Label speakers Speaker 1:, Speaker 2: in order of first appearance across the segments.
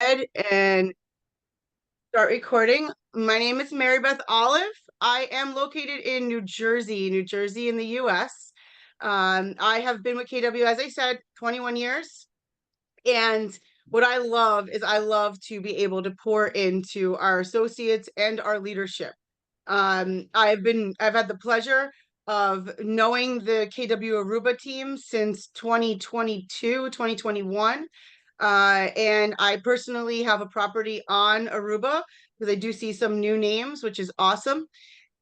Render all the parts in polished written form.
Speaker 1: ahead and start recording. My name is Mary Beth Olive. I am located in New Jersey in the US. I have been with KW, as I said, 21 years. And what I love is I love to be able to pour into our associates and our leadership. I've had the pleasure of knowing the KW Aruba team since 2022, 2021. And I personally have a property on Aruba because I do see some new names, which is awesome.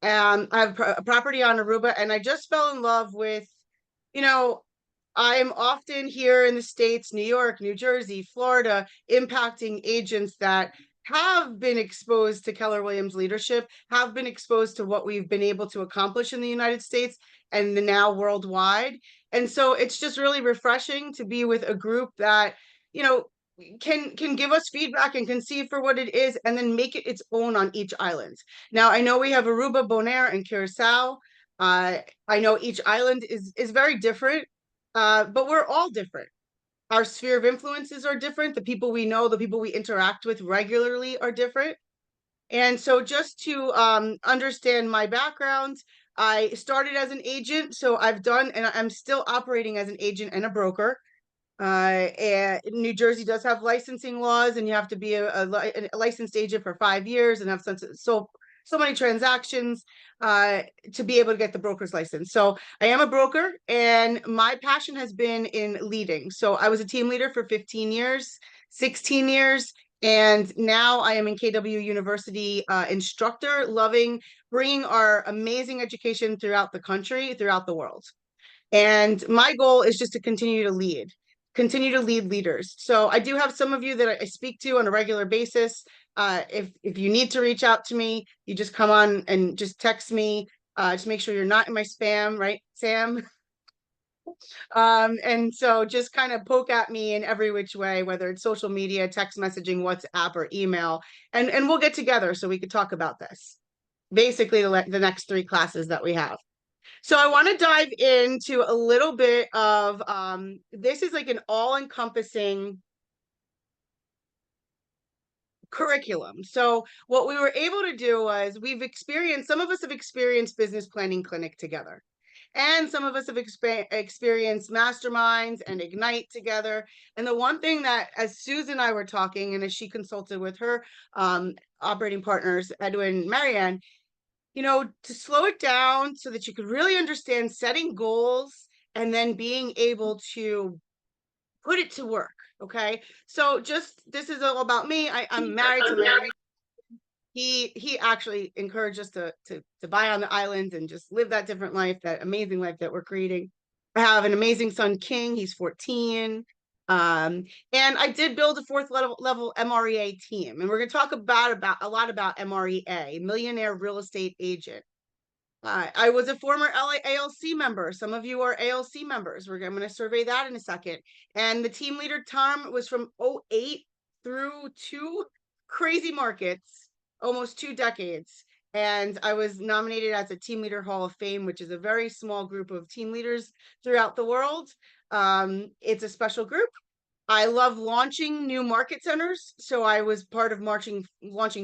Speaker 1: I have a property on Aruba, and I just fell in love with, you know, I'm often here in the States, New York, New Jersey, Florida, impacting agents that have been exposed to Keller Williams leadership, have been exposed to what we've been able to accomplish in the United States and now worldwide. And so it's just really refreshing to be with a group that, you know, can give us feedback and can see for what it is and then make it its own on each island. Now, I know we have Aruba, Bonaire, and Curacao. I know each island is very different, but we're all different. Our sphere of influences are different. The people we know, the people we interact with regularly are different. And so, just to understand my background, I started as an agent. So, I've done, and I'm still operating as an agent and a broker. And New Jersey does have licensing laws, and you have to be a licensed agent for 5 years and have so many transactions to be able to get the broker's license. So I am a broker, and my passion has been in leading. So I was a team leader for 15 years, 16 years, and now I am in KW University instructor, loving bringing our amazing education throughout the country, throughout the world. And my goal is just to continue to lead leaders. So I do have some of you that I speak to on a regular basis. If you need to reach out to me, you just come on and just text me. Just make sure you're not in my spam, right, Sam? And so just kind of poke at me in every which way, whether it's social media, text messaging, WhatsApp, or email, and we'll get together so we could talk about this. Basically, the next 3 classes that we have. So I want to dive into a little bit of this is like an all-encompassing curriculum. So what we were able to do was some of us have experienced business planning clinic together. And some of us have experienced masterminds and ignite together. And the one thing that, as Susan and I were talking, and as she consulted with her operating partners, Edwin and Marianne, to slow it down so that you could really understand setting goals and then being able to put it to work. Okay. So this is all about me. I'm married to Mary. He actually encouraged us to buy on the island and just live that different life, that amazing life that we're creating. I have an amazing son, King. He's 14. And I did build a fourth level MREA team, and we're going to talk about a lot about MREA, Millionaire Real Estate Agent. I was a former ALC member. Some of you are ALC members. I'm going to survey that in a second. And the team leader term was from 08 through 2 crazy markets, almost 2 decades. And I was nominated as a Team Leader Hall of Fame, which is a very small group of team leaders throughout the world. It's a special group. I love launching new market centers. So I was part of launching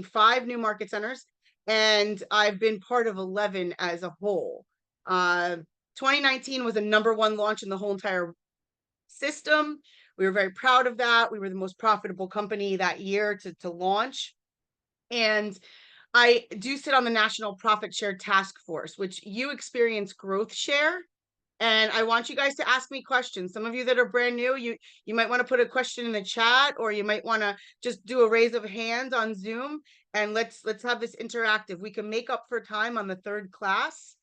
Speaker 1: 5 new market centers, and I've been part of 11 as a whole. 2019 was a #1 launch in the whole entire system. We were very proud of that. We were the most profitable company that year to launch. And I do sit on the National Profit Share Task Force, which you experience growth share. And I want you guys to ask me questions. Some of you that are brand new, you might want to put a question in the chat, or you might want to just do a raise of hands on Zoom, and let's have this interactive. We can make up for time on the 3rd class.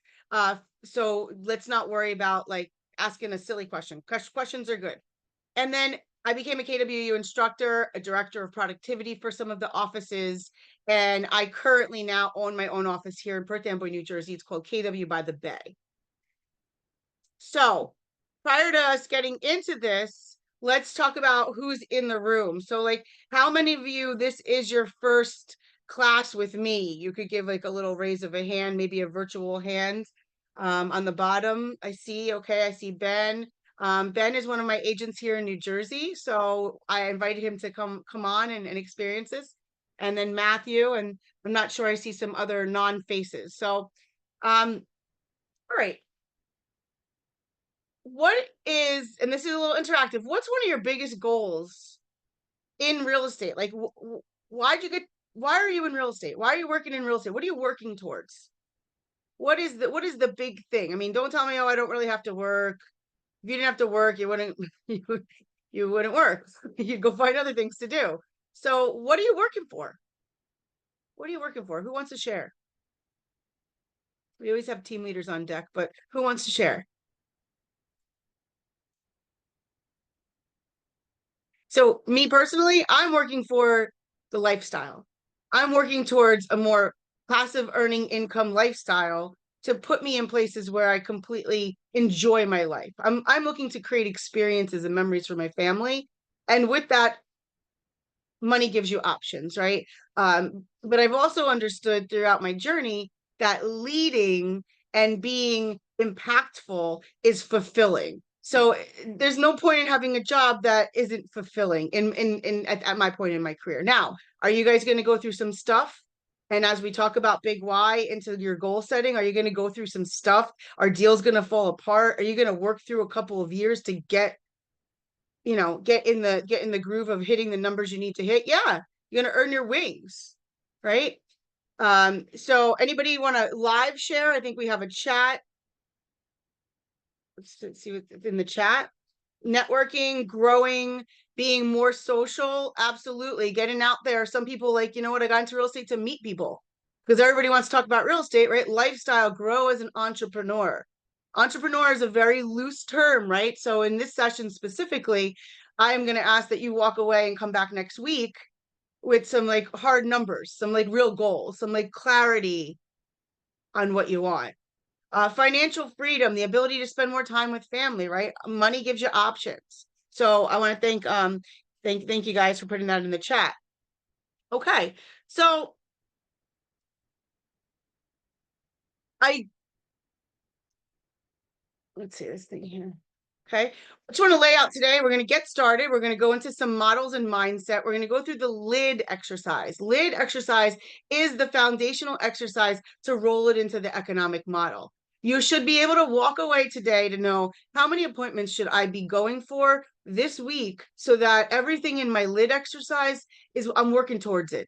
Speaker 1: So let's not worry about like asking a silly question. Questions are good. And then I became a KWU instructor, a director of productivity for some of the offices, and I currently now own my own office here in Perth Amboy, New Jersey. It's called KW by the Bay. So prior to us getting into this, let's talk about who's in the room. So like, how many of you, this is your first class with me? You could give like a little raise of a hand, maybe a virtual hand on the bottom. I see, okay, I see Ben. Ben is one of my agents here in New Jersey, so I invited him to come on and experience this. And then Matthew, and I'm not sure, I see some other non-faces. So, all right. What is, and this is a little interactive, what's one of your biggest goals in real estate? Like, why'd you get, why are you in real estate? Why are you working in real estate? What are you working towards? What is the big thing? I mean, don't tell me, oh, I don't really have to work. If you didn't have to work, you wouldn't you wouldn't work. You'd go find other things to do. So what are you working for? What are you working for? Who wants to share? We always have team leaders on deck, but who wants to share? So me personally, I'm working for the lifestyle. I'm working towards a more passive earning income lifestyle to put me in places where I completely enjoy my life. I'm looking to create experiences and memories for my family. And with that, money gives you options, right? But I've also understood throughout my journey that leading and being impactful is fulfilling. So there's no point in having a job that isn't fulfilling in at my point in my career. Now, are you guys going to go through some stuff? And as we talk about big why into your goal setting, are you going to go through some stuff? Are deals going to fall apart? Are you going to work through a couple of years to get in the groove of hitting the numbers you need to hit? Yeah, you're gonna earn your wings, right? So anybody want to live share? I think we have a chat. Let's see what's in the chat. Networking, growing, being more social, absolutely. Getting out there. Some people, like, you know what, I got into real estate to meet people because everybody wants to talk about real estate, right? Lifestyle, grow as an entrepreneur. Entrepreneur is a very loose term, right? So in this session specifically, I am going to ask that you walk away and come back next week with some like hard numbers, some like real goals, some like clarity on what you want. Financial freedom, the ability to spend more time with family, right? Money gives you options. So I want to thank you guys for putting that in the chat. Okay. So I let's see this thing here. Okay. I just want to lay out today. We're going to get started. We're going to go into some models and mindset. We're going to go through the lid exercise. Lid exercise is the foundational exercise to roll it into the economic model. You should be able to walk away today to know how many appointments should I be going for this week so that everything in my lid exercise is, I'm working towards it.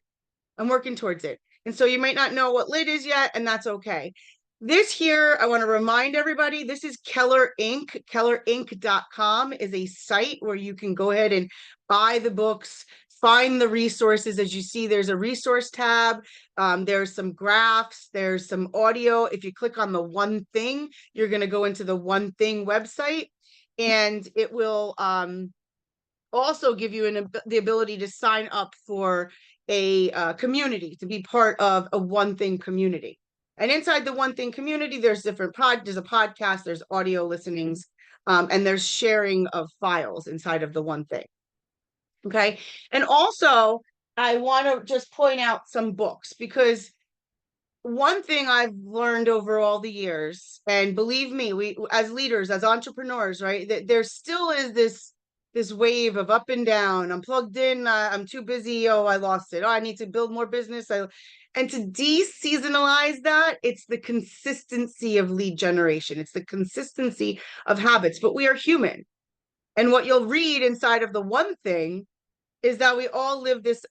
Speaker 1: I'm working towards it. And so you might not know what lid is yet, and that's okay. This here, I want to remind everybody, this is Keller Inc. KellerInc.com is a site where you can go ahead and buy the books, find the resources. As you see, there's a resource tab. There's some graphs. There's some audio. If you click on the one thing, you're going to go into the one thing website, and it will also give you the ability to sign up for a community, to be part of a one thing community. And inside the one thing community, there's there's a podcast, there's audio listenings, and there's sharing of files inside of the one thing. Okay. And also, I want to just point out some books, because one thing I've learned over all the years, and believe me, we as leaders, as entrepreneurs, right, that there still is this wave of up and down. I'm plugged in, I'm too busy, oh, I lost it, oh, I need to build more business. And to de-seasonalize that, it's the consistency of lead generation, it's the consistency of habits. But we are human, and what you'll read inside of the one thing is that we all live this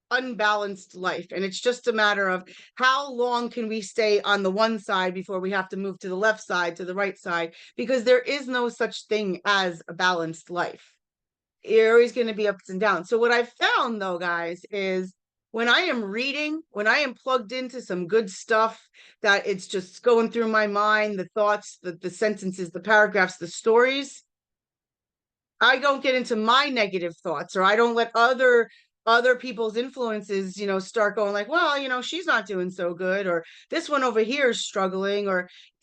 Speaker 1: unbalanced life, and it's just a matter of how long can we stay on the one side before we have to move to the left side, to the right side, because there is no such thing as a balanced life. You're always going to be ups and downs. So what I've found, though, guys, is when I am reading, when I am plugged into some good stuff, that it's just going through my mind, the thoughts, the sentences, the paragraphs, the stories, I don't get into my negative thoughts, or I don't let other people's influences, start going like, well, she's not doing so good, or this one over here is struggling,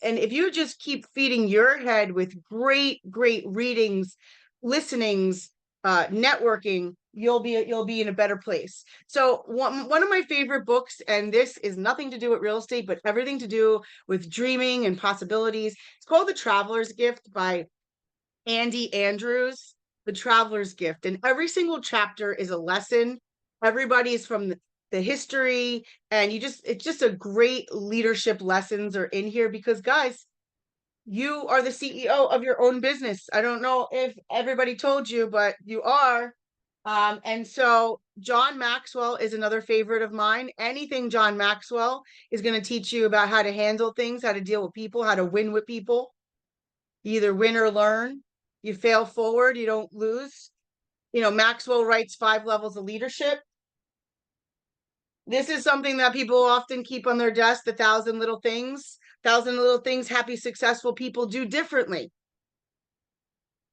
Speaker 1: and if you just keep feeding your head with great readings, listenings, networking, you'll be in a better place. So one of my favorite books, and this is nothing to do with real estate, but everything to do with dreaming and possibilities, it's called The Traveler's Gift by Andy Andrews, The Traveler's Gift. And every single chapter is a lesson. Everybody is from the history, and it's just a great leadership lessons are in here because, guys, you are the CEO of your own business. I don't know if everybody told you, but you are. And so John Maxwell is another favorite of mine. Anything John Maxwell is going to teach you about how to handle things, how to deal with people, how to win with people. You either win or learn. You fail forward, you don't lose. You know, Maxwell writes 5 levels of leadership. This is something that people often keep on their desk, the 1,000 little things happy, successful people do differently.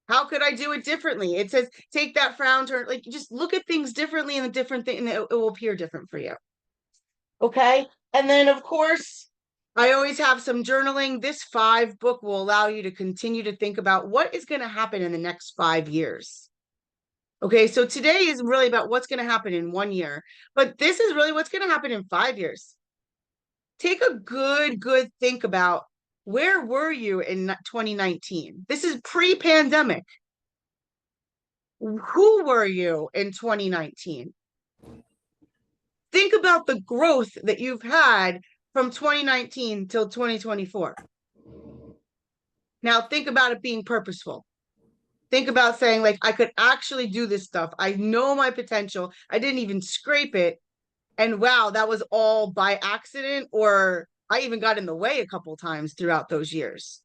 Speaker 1: How could I do it differently? It says, take that frown, turn, like, just look at things differently and the different thing, and it will appear different for you. Okay. And then, of course, I always have some journaling. This 5 book will allow you to continue to think about what is going to happen in the next 5 years. Okay. So today is really about what's going to happen in 1 year, but this is really what's going to happen in 5 years. Take a good think about where were you in 2019? This is pre-pandemic. Who were you in 2019? Think about the growth that you've had from 2019 till 2024. Now think about it being purposeful. Think about saying, like, I could actually do this stuff. I know my potential. I didn't even scrape it. And wow, that was all by accident, or I even got in the way a couple times throughout those years.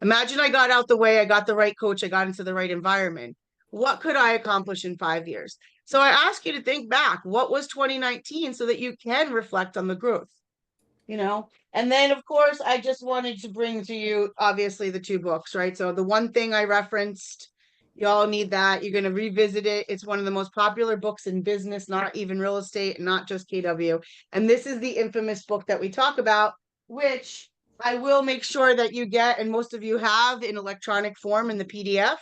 Speaker 1: Imagine I got out the way, I got the right coach, I got into the right environment. What could I accomplish in 5 years? So I ask you to think back, what was 2019 so that you can reflect on the growth, you know? And then, of course, I just wanted to bring to you, obviously, the 2 books, right? So the one thing I referenced, y'all need that. You're going to revisit it. It's one of the most popular books in business, not even real estate, not just KW. And this is the infamous book that we talk about, which I will make sure that you get, and most of you have in electronic form in the PDF.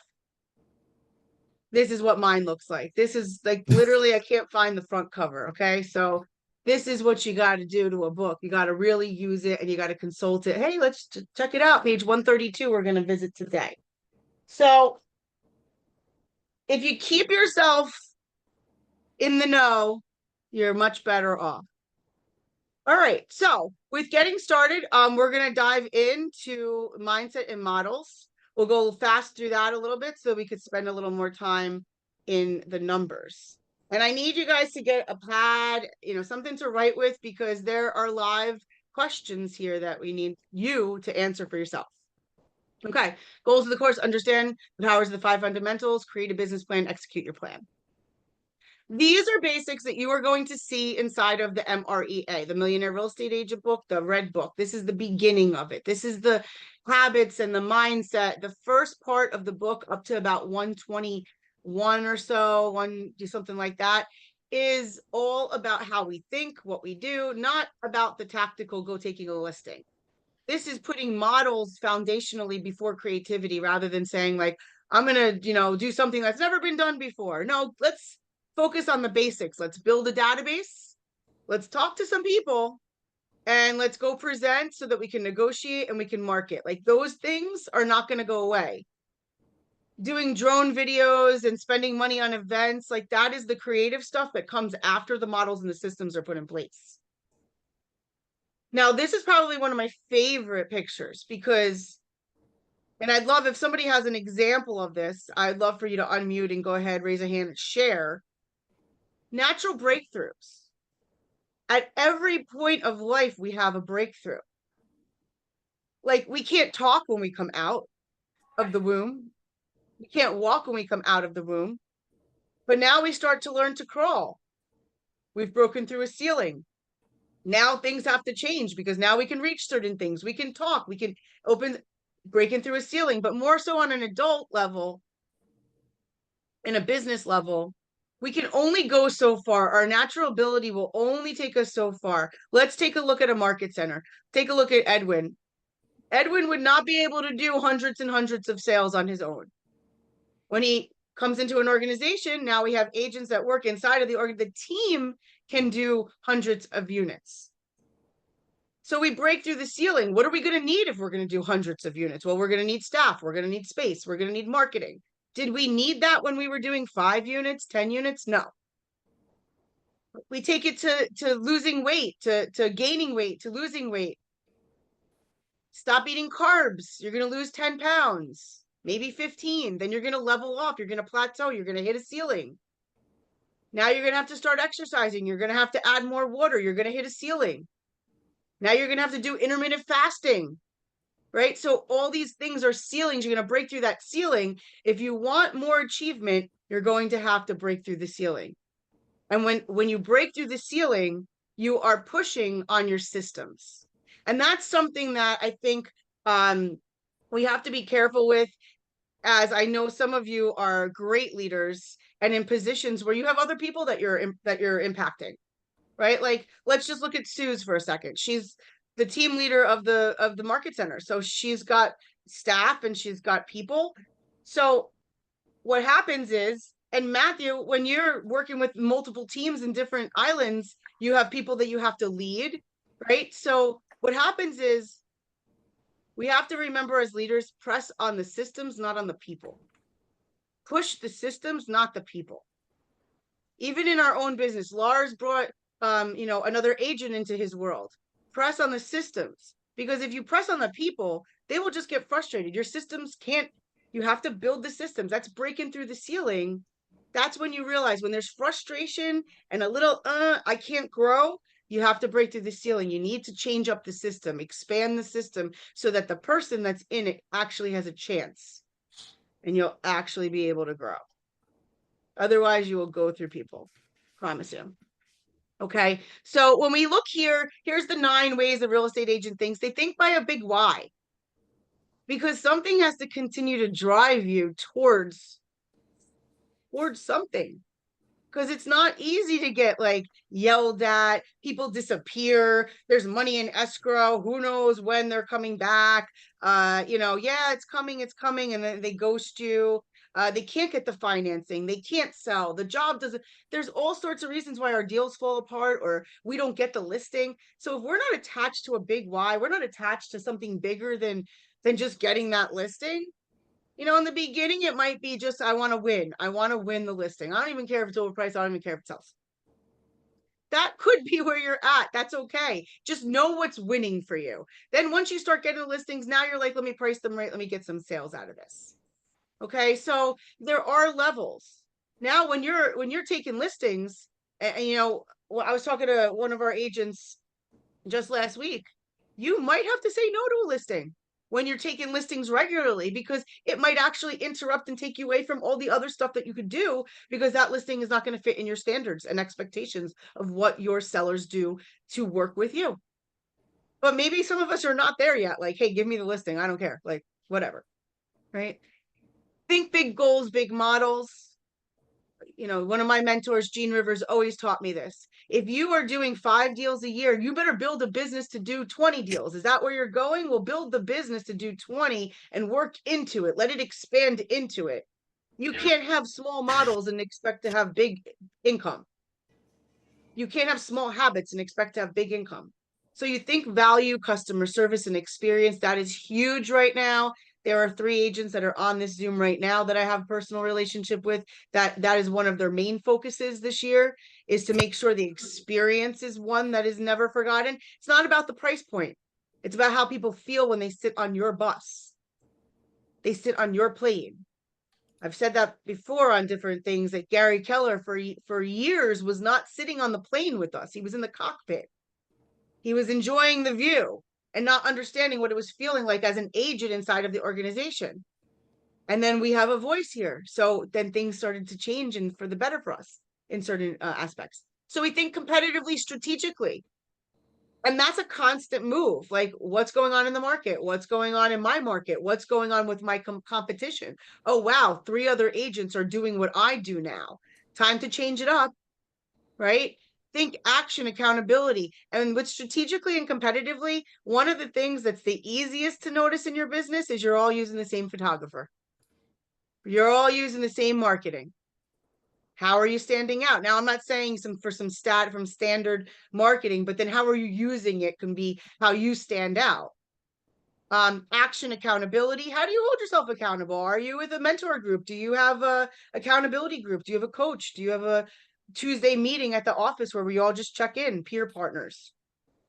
Speaker 1: This is what mine looks like. This is like literally, I can't find the front cover. Okay. So this is what you got to do to a book. You got to really use it and you got to consult it. Hey, let's check it out. Page 132, we're going to visit today. So if you keep yourself in the know, you're much better off. All right. So with getting started, we're going to dive into mindset and models. We'll go fast through that a little bit so we could spend a little more time in the numbers. And I need you guys to get a pad, you know, something to write with, because there are live questions here that we need you to answer for yourself. Okay. Goals of the course: understand the powers of the 5 fundamentals, create a business plan, execute your plan. These are basics that you are going to see inside of the MREA, the Millionaire Real Estate Agent book, the red book. This is the beginning of it. This is the habits and the mindset. The first part of the book, up to about 121 or so, something like that, is all about how we think, what we do, not about the tactical go taking a listing. This is putting models foundationally before creativity, rather than saying, like, I'm going to, do something that's never been done before. No, let's focus on the basics. Let's build a database. Let's talk to some people, and let's go present so that we can negotiate and we can market. Like, those things are not going to go away. Doing drone videos and spending money on events, like, that is the creative stuff that comes after the models and the systems are put in place. Now, this is probably one of my favorite pictures because, and I'd love if somebody has an example of this, I'd love for you to unmute and go ahead, raise a hand and share. Natural breakthroughs. At every point of life, we have a breakthrough. Like, we can't talk when we come out of the womb. We can't walk when we come out of the womb. But now we start to learn to crawl. We've broken through a ceiling. Now things have to change because now we can reach certain things. We can talk. We can breaking through a ceiling, but more so on an adult level, in a business level, we can only go so far. Our natural ability will only take us so far. Let's take a look at a market center. Take a look at Edwin. Edwin would not be able to do hundreds and hundreds of sales on his own. When he comes into an organization, now we have agents that work inside of the team can do hundreds of units. So we break through the ceiling. What are we going to need if we're going to do hundreds of units? Well, we're going to need staff. We're going to need space. We're going to need marketing. Did we need that when we were doing 5 units, 10 units? No. We take it to losing weight, to gaining weight, to losing weight. Stop eating carbs. You're going to lose 10 pounds, maybe 15. Then you're going to level off. You're going to plateau. You're going to hit a ceiling. Now you're going to have to start exercising. You're going to have to add more water. You're going to hit a ceiling. Now you're going to have to do intermittent fasting, right? So all these things are ceilings. You're going to break through that ceiling. If you want more achievement, you're going to have to break through the ceiling. And when you break through the ceiling, you are pushing on your systems. And that's something that I think we have to be careful with, as I know some of you are great leaders and in positions where you have other people that you're impacting, right? Like, let's just look at Sue's for a second. She's the team leader of the market center. So she's got staff and she's got people. So what happens is, and Matthew, when you're working with multiple teams in different islands, you have people that you have to lead, right? So what happens is we have to remember as leaders, press on the systems, not on the people. Push the systems, not the people. Even in our own business, Lars brought another agent into his world. Press on the systems, because if you press on the people, they will just get frustrated. Your systems can't, you have to build the systems. That's breaking through the ceiling. That's when you realize when there's frustration and a little, I can't grow, you have to break through the ceiling. You need to change up the system, expand the system so that the person that's in it actually has a chance and you'll actually be able to grow. Otherwise, you will go through people. Promise you. Okay. So when we look here, here's the 9 ways a real estate agent thinks. They think by a big why. Because something has to continue to drive you towards something. Because it's not easy to get like yelled at, people disappear, there's money in escrow, who knows when they're coming back. Yeah, it's coming, and then they ghost you. They can't get the financing, they can't sell, the job doesn't, there's all sorts of reasons why our deals fall apart or we don't get the listing. So if we're not attached to a big why, we're not attached to something bigger than just getting that listing. In the beginning, it might be just, I want to win. I want to win the listing. I don't even care if it's overpriced. I don't even care if it sells. That could be where you're at. That's okay. Just know what's winning for you. Then once you start getting the listings, now you're like, let me price them right. Let me get some sales out of this. Okay. So there are levels. Now, when you're taking listings, and I was talking to one of our agents just last week, you might have to say no to a listing when you're taking listings regularly, because it might actually interrupt and take you away from all the other stuff that you could do, because that listing is not going to fit in your standards and expectations of what your sellers do to work with you. But maybe some of us are not there yet. Like, hey, give me the listing. I don't care. Like, whatever. Right? Think big goals, big models. One of my mentors, Gene Rivers, always taught me this. If you are doing 5 deals a year, you better build a business to do 20 deals. Is that where you're going? Well, build the business to do 20 and work into it. Let it expand into it. You can't have small models and expect to have big income. You can't have small habits and expect to have big income. So you think value, customer service, and experience. That is huge right now. There are 3 agents that are on this Zoom right now that I have a personal relationship with. That is one of their main focuses this year, is to make sure the experience is one that is never forgotten. It's not about the price point. It's about how people feel when they sit on your bus. They sit on your plane. I've said that before on different things, that Gary Keller for years was not sitting on the plane with us. He was in the cockpit. He was enjoying the view and not understanding what it was feeling like as an agent inside of the organization. And then we have a voice here. So then things started to change, and for the better for us in certain aspects. So we think competitively, strategically. And that's a constant move. Like, what's going on in the market? What's going on in my market? What's going on with my competition? Oh, wow, 3 other agents are doing what I do now. Time to change it up, right? Think action, accountability. And with strategically and competitively, one of the things that's the easiest to notice in your business is you're all using the same photographer. You're all using the same marketing. How are you standing out? Now, I'm not saying some stat from standard marketing, but then how are you using it can be how you stand out. Action accountability. How do you hold yourself accountable? Are you with a mentor group? Do you have a accountability group? Do you have a coach? Do you have a Tuesday meeting at the office where we all just check in, peer partners?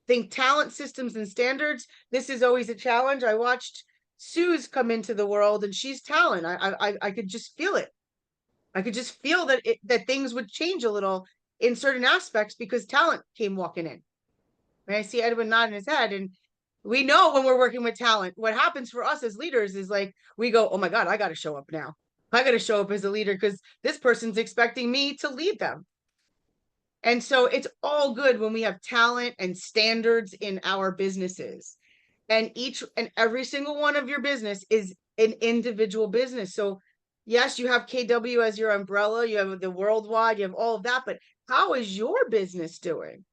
Speaker 1: Think talent systems and standards. This is always a challenge. I watched Sue's come into the world and she's talent. I could just feel it. I could just feel that things would change a little in certain aspects because talent came walking in. And I see Edwin nodding his head, and we know when we're working with talent, what happens for us as leaders is like we go, "Oh my God, I got to show up now. I got to show up as a leader because this person's expecting me to lead them." And so it's all good when we have talent and standards in our businesses. And each and every single one of your business is an individual business. So yes, you have KW as your umbrella, you have the worldwide, you have all of that, but how is your business doing?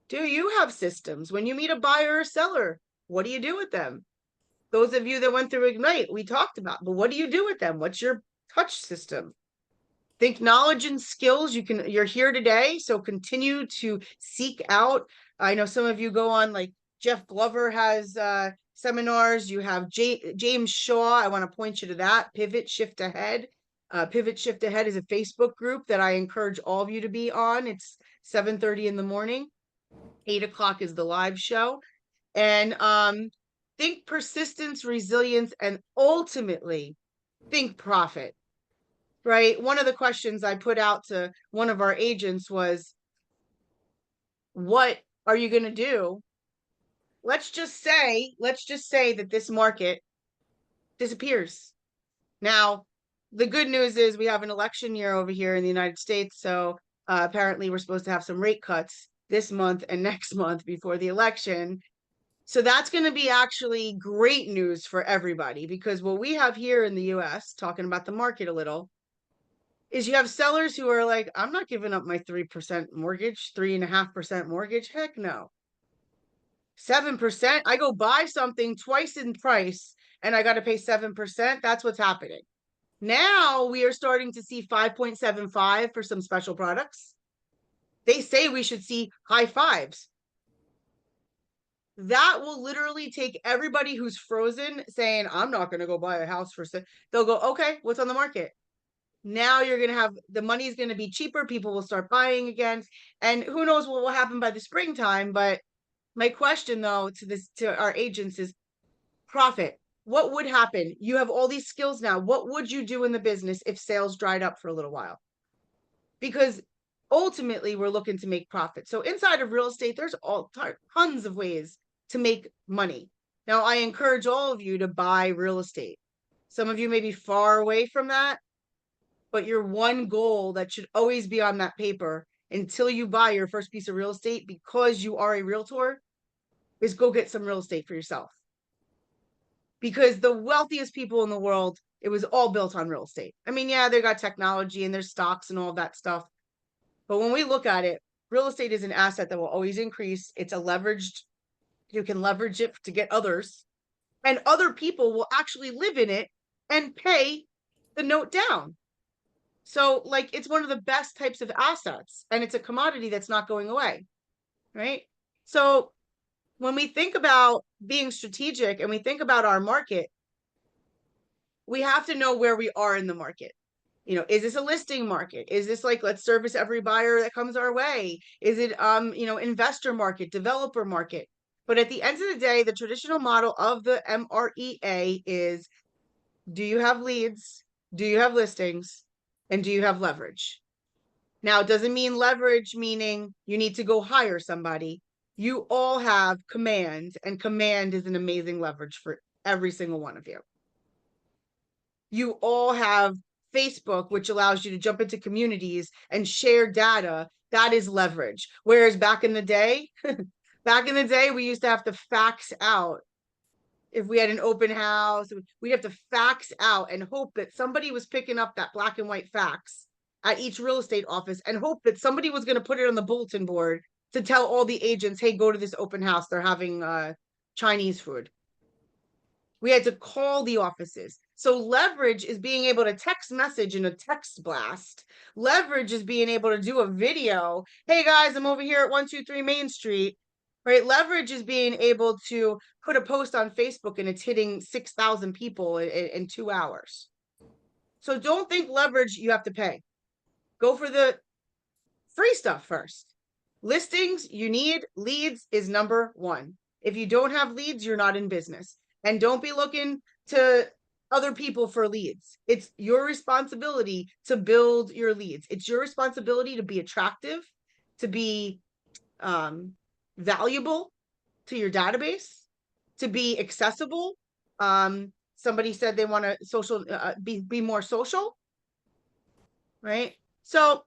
Speaker 1: Do you have systems? When you meet a buyer or seller, what do you do with them? Those of you that went through Ignite, we talked about, but what do you do with them? What's your touch system? Think knowledge and skills. You're here today, so continue to seek out. I know some of you go on, like Jeff Glover has seminars. You have James Shaw. I want to point you to that. Pivot Shift Ahead. Pivot Shift Ahead is a Facebook group that I encourage all of you to be on. It's 7:30 in the morning. 8 o'clock is the live show. And think persistence, resilience, and ultimately think profit. Right? One of the questions I put out to one of our agents was, what are you going to do? Let's just say that this market disappears. Now, the good news is we have an election year over here in the United States. So apparently we're supposed to have some rate cuts this month and next month before the election. So that's going to be actually great news for everybody, because what we have here in the US, talking about the market a little, is you have sellers who are like, I'm not giving up my 3% mortgage, 3.5% mortgage. Heck no. 7%. I go buy something twice in price and I got to pay 7%. That's what's happening. Now we are starting to see 5.75 for some special products. They say we should see high fives. That will literally take everybody who's frozen saying, I'm not going to go buy a house for sale. They'll go, okay, what's on the market? Now you're going to have the money's going to be cheaper. People will start buying again. And who knows what will happen by the springtime. But my question though to our agents is profit. What would happen? You have all these skills now. What would you do in the business if sales dried up for a little while? Because ultimately we're looking to make profit. So inside of real estate, there's all tons of ways to make money. Now, I encourage all of you to buy real estate. Some of you may be far away from that, but your one goal that should always be on that paper until you buy your first piece of real estate, because you are a realtor, is go get some real estate for yourself. Because the wealthiest people in the world, it was all built on real estate. I mean, yeah, they got technology and there's stocks and all that stuff. But when we look at it, real estate is an asset that will always increase. It's a leveraged, you can leverage it to get others, and other people will actually live in it and pay the note down. So like, it's one of the best types of assets, and it's a commodity that's not going away, right? So when we think about being strategic and we think about our market, we have to know where we are in the market. You know, is this a listing market? Is this like, let's service every buyer that comes our way? Is it, investor market, developer market? But at the end of the day, the traditional model of the MREA is, do you have leads? Do you have listings? And do you have leverage? Now, it doesn't mean leverage, meaning you need to go hire somebody. You all have command, and command is an amazing leverage for every single one of you. You all have Facebook, which allows you to jump into communities and share data. That is leverage. Whereas back in the day, we used to have to fax out. If we had an open house, we'd have to fax out and hope that somebody was picking up that black and white fax at each real estate office, and hope that somebody was going to put it on the bulletin board to tell all the agents, hey, go to this open house. They're having Chinese food. We had to call the offices. So leverage is being able to text message in a text blast. Leverage is being able to do a video. Hey guys, I'm over here at 123 Main Street. Right? Leverage is being able to put a post on Facebook and it's hitting 6,000 people in 2 hours. So don't think leverage you have to pay. Go for the free stuff first. Listings you need, leads is number one. If you don't have leads, you're not in business. And don't be looking to other people for leads. It's your responsibility to build your leads. It's your responsibility to be attractive, to be valuable to your database, to be accessible. Somebody said they want to be more social, right? So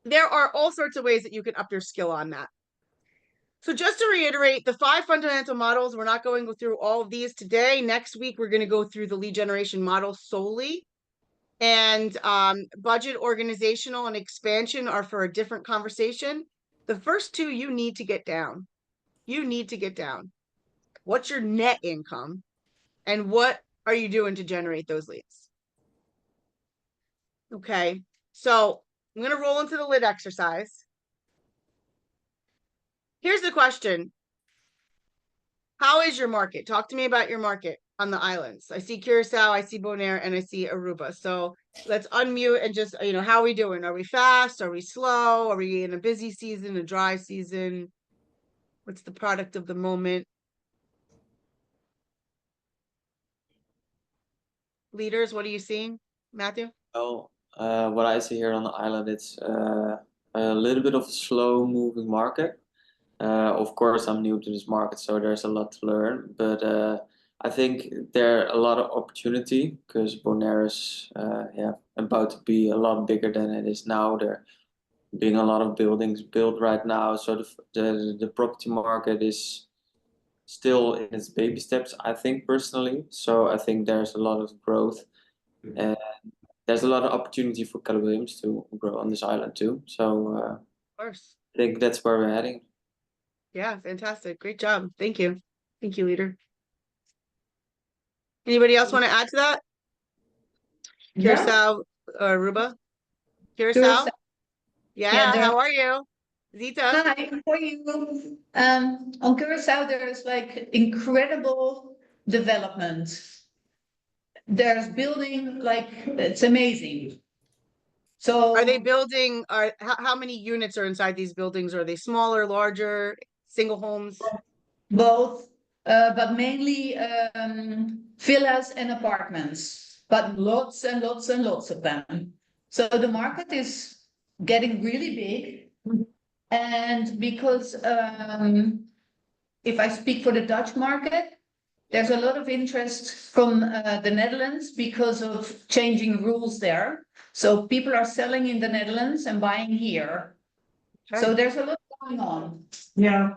Speaker 1: there are all sorts of ways that you can up your skill on that. So just to reiterate, the 5 fundamental models, we're not going to go through all of these today. Next week, we're going to go through the lead generation model solely. And budget, organizational, and expansion are for a different conversation. The first two you need to get down. You need to get down. What's your net income? And what are you doing to generate those leads? Okay, so I'm going to roll into the lid exercise. Here's the question. How is your market? Talk to me about your market on the islands. I see Curacao, I see Bonaire, and I see Aruba. So let's unmute and just, how are we doing? Are we fast? Are we slow? Are we in a busy season, a dry season? What's the product of the moment? Leaders, what are you seeing, Matthew?
Speaker 2: Well, what I see here on the island, it's a little bit of a slow moving market. Of course, I'm new to this market, so there's a lot to learn. But I think there are a lot of opportunity because Bonaire is about to be a lot bigger than it is now. There being a lot of buildings built right now, so the property market is still in its baby steps, I think personally. So I think there's a lot of growth, and there's a lot of opportunity for Keller Williams to grow on this island too. So
Speaker 1: Of course.
Speaker 2: I think that's where we're heading.
Speaker 1: Yeah, fantastic. Great job. Thank you. Thank you, leader. Anybody else want to add to that? Curacao or Aruba? Curacao? Yeah, how are you? Zita?
Speaker 3: Hi, how are you? On Curacao, there's like incredible development. There's building, like, it's amazing. So
Speaker 1: Are they building, how many units are inside these buildings? Are they smaller, larger, single homes?
Speaker 3: both, but mainly villas and apartments, but lots and lots and lots of them. So the market is getting really big. And because if I speak for the Dutch market, there's a lot of interest from the Netherlands because of changing rules there. So people are selling in the Netherlands and buying here.
Speaker 1: Okay.
Speaker 3: So there's a lot going on.
Speaker 4: Yeah.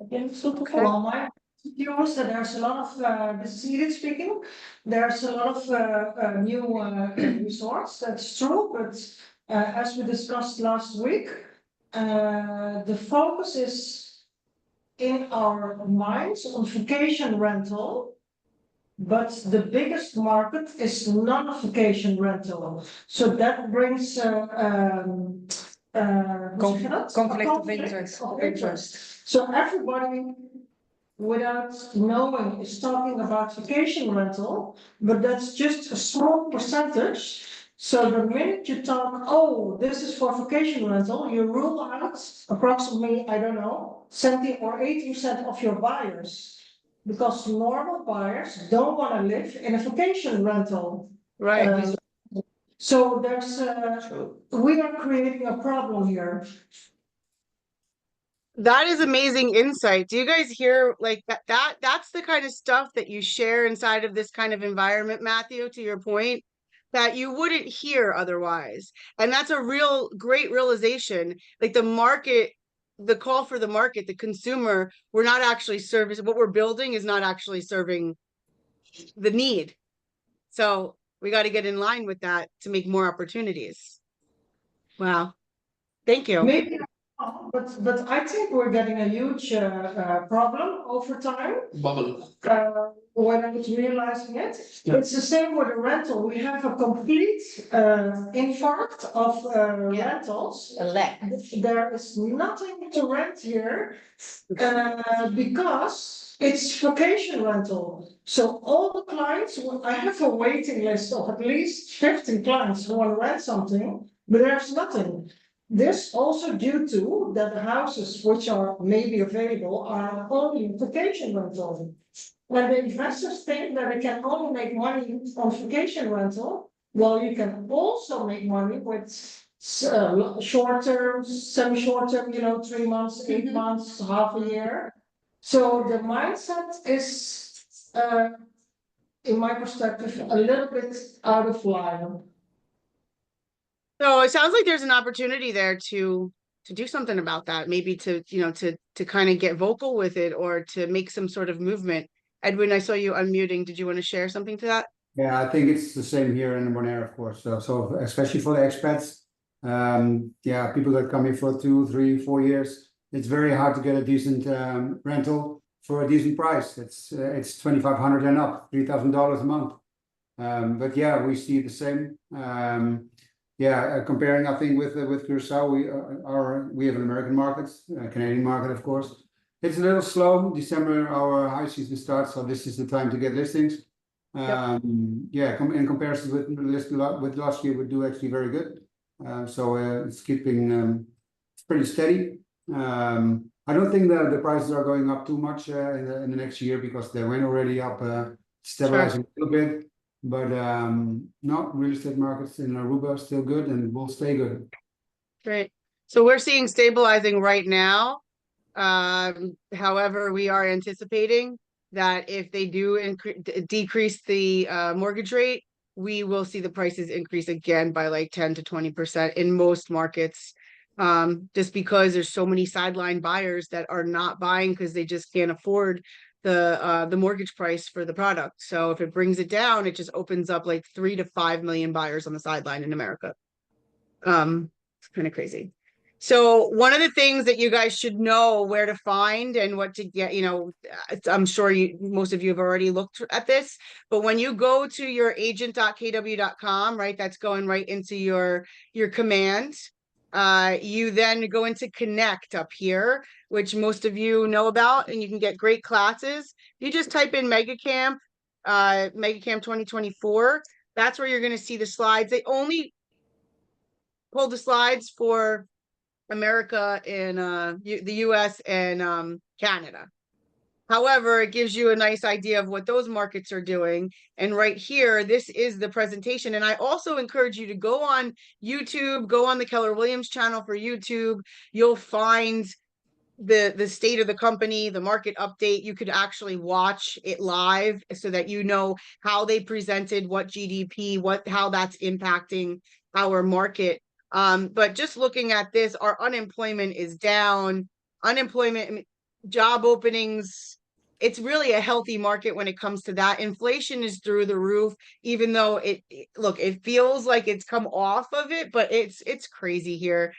Speaker 1: Okay.
Speaker 4: Well, my view is that there's a lot of, this is Edith speaking, there's a lot of new resorts, that's true, but as we discussed last week, the focus is in our minds on vacation rental, but the biggest market is non-vacation rental. So that brings
Speaker 5: Conflict of interest.
Speaker 4: So everybody, without knowing, is talking about vacation rental, but that's just a small percentage. So the minute you talk, oh, this is for vacation rental, you rule out approximately, I don't know, 70 or 80% of your buyers. Because normal buyers don't want to live in a vacation rental.
Speaker 1: Right.
Speaker 4: So there's, we are creating a problem here.
Speaker 1: That is amazing insight. Do you guys hear like that's the kind of stuff that you share inside of this kind of environment, Matthew, to your point, that you wouldn't hear otherwise. And that's a real great realization. Like the market, the call for the market, the consumer, we're not actually servicing what we're building is not actually serving the need. So we got to get in line with that to make more opportunities. Wow. Thank you.
Speaker 4: Maybe But I think we're getting a huge problem over time. When I'm realizing it, it's the same with the rental. We have a complete infarct of rentals.
Speaker 3: A lack.
Speaker 4: There is nothing to rent here because it's vacation rental. So all the clients, I have a waiting list of at least 15 clients who want to rent something, but there's nothing. This also due to that the houses which are maybe available are only vacation rental. When the investors think that they can only make money on vacation rental, well, you can also make money with short term, semi-short term, 3 months, 8 months, half a year. So the mindset is, in my perspective, a little bit out of line.
Speaker 1: So it sounds like there's an opportunity there to do something about that, maybe to, to kind of get vocal with it or to make some sort of movement. Edwin, I saw you unmuting. Did you want to share something to that?
Speaker 6: Yeah, I think it's the same here in Bonaire, of course. So especially for the expats, yeah, people that come here for 2, 3, 4 years, it's very hard to get a decent rental for a decent price. It's $2,500 and up, $3,000 a month. But yeah, we see the same. Yeah, comparing, I think with Curacao, we have an American market, a Canadian market, of course. It's a little slow. December, our high season starts, so this is the time to get listings. Yeah, in comparison with last year, we do actually very good. So it's keeping it's pretty steady. I don't think that the prices are going up too much in the next year because they went already up, stabilizing a little bit. But no, real estate markets in Aruba are still good and will stay good.
Speaker 1: Great. So we're seeing stabilizing right now. However, we are anticipating that if they do decrease the mortgage rate, we will see the prices increase again by like 10 to 20% in most markets. Just because there's so many sideline buyers that are not buying because they just can't afford the mortgage price for the product. So if it brings it down, it just opens up like 3 to 5 million buyers on the sideline in America. It's kind of crazy. So one of the things that you guys should know where to find and what to get, I'm sure most of you have already looked at this, but when you go to your agent.kw.com, right, that's going right into your command. You then go into connect up here, which most of you know about, and you can get great classes. You just type in MegaCamp, MegaCamp 2024. That's where you're going to see the slides. They only pull the slides for America and the US and Canada. However, it gives you a nice idea of what those markets are doing. And right here, this is the presentation. And I also encourage you to go on YouTube, go on the Keller Williams channel for YouTube. You'll find the state of the company, the market update. You could actually watch it live so that you know how they presented, what GDP, how that's impacting our market. But just looking at this, our unemployment is down. Unemployment, job openings, it's really a healthy market when it comes to that. Inflation is through the roof, even though it feels like it's come off of it, but it's crazy here.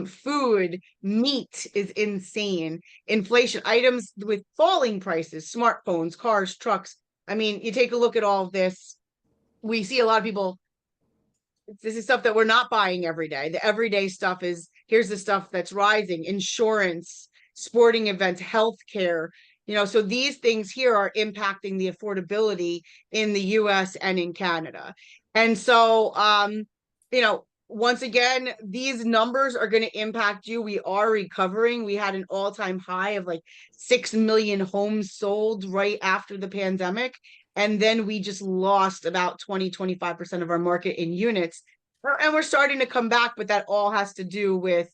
Speaker 1: Food, meat is insane. Inflation, items with falling prices, smartphones, cars, trucks. I mean, you take a look at all of this. We see a lot of people, this is stuff that we're not buying every day. The everyday stuff is, here's the stuff that's rising: insurance, sporting events, healthcare. So these things here are impacting the affordability in the US and in Canada. And so, once again, these numbers are going to impact you. We are recovering. We had an all-time high of like 6 million homes sold right after the pandemic. And then we just lost about 20-25% of our market in units. And we're starting to come back, but that all has to do with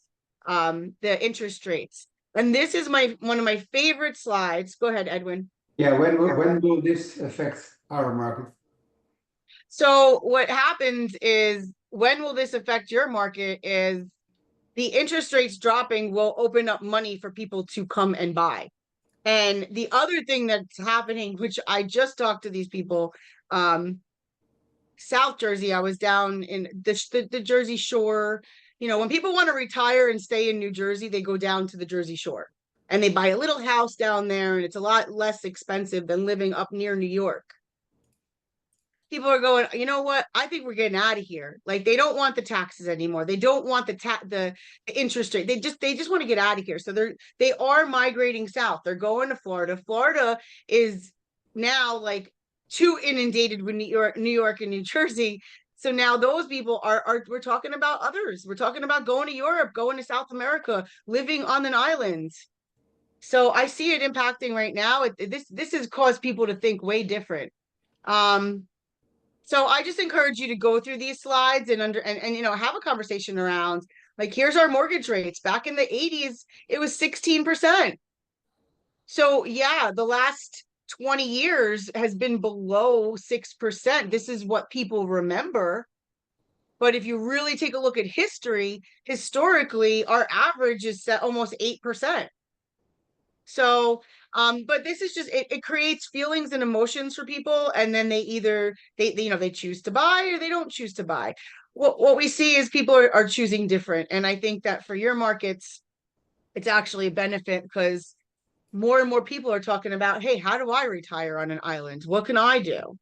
Speaker 1: the interest rates. And this is one of my favorite slides. Go ahead, Edwin.
Speaker 6: Yeah, when will this affect our market?
Speaker 1: So what happens is, when will this affect your market is the interest rates dropping will open up money for people to come and buy. And the other thing that's happening, which I just talked to these people, South Jersey, I was down in the Jersey Shore, when people want to retire and stay in New Jersey, they go down to the Jersey Shore and they buy a little house down there, and it's a lot less expensive than living up near New York. People are going, you know what? I think we're getting out of here. Like, they don't want the taxes anymore. They don't want the interest rate. They just want to get out of here. So they are migrating south. They're going to Florida. Florida is now like too inundated with New York and New Jersey. So now those people are we're talking about others. We're talking about going to Europe, going to South America, living on an island. So I see it impacting right now. This has caused people to think way different. So I just encourage you to go through these slides and have a conversation around, like, here's our mortgage rates. Back in the 80s, it was 16%. So yeah, the last 20 years has been below 6%. This is what people remember. But if you really take a look at history, historically, our average is set almost 8%. So, but this is just, it creates feelings and emotions for people, and then they either they choose to buy or they don't choose to buy. What we see is people are choosing different, and I think that for your markets, it's actually a benefit, because more and more people are talking about, hey, how do I retire on an island? What can I do?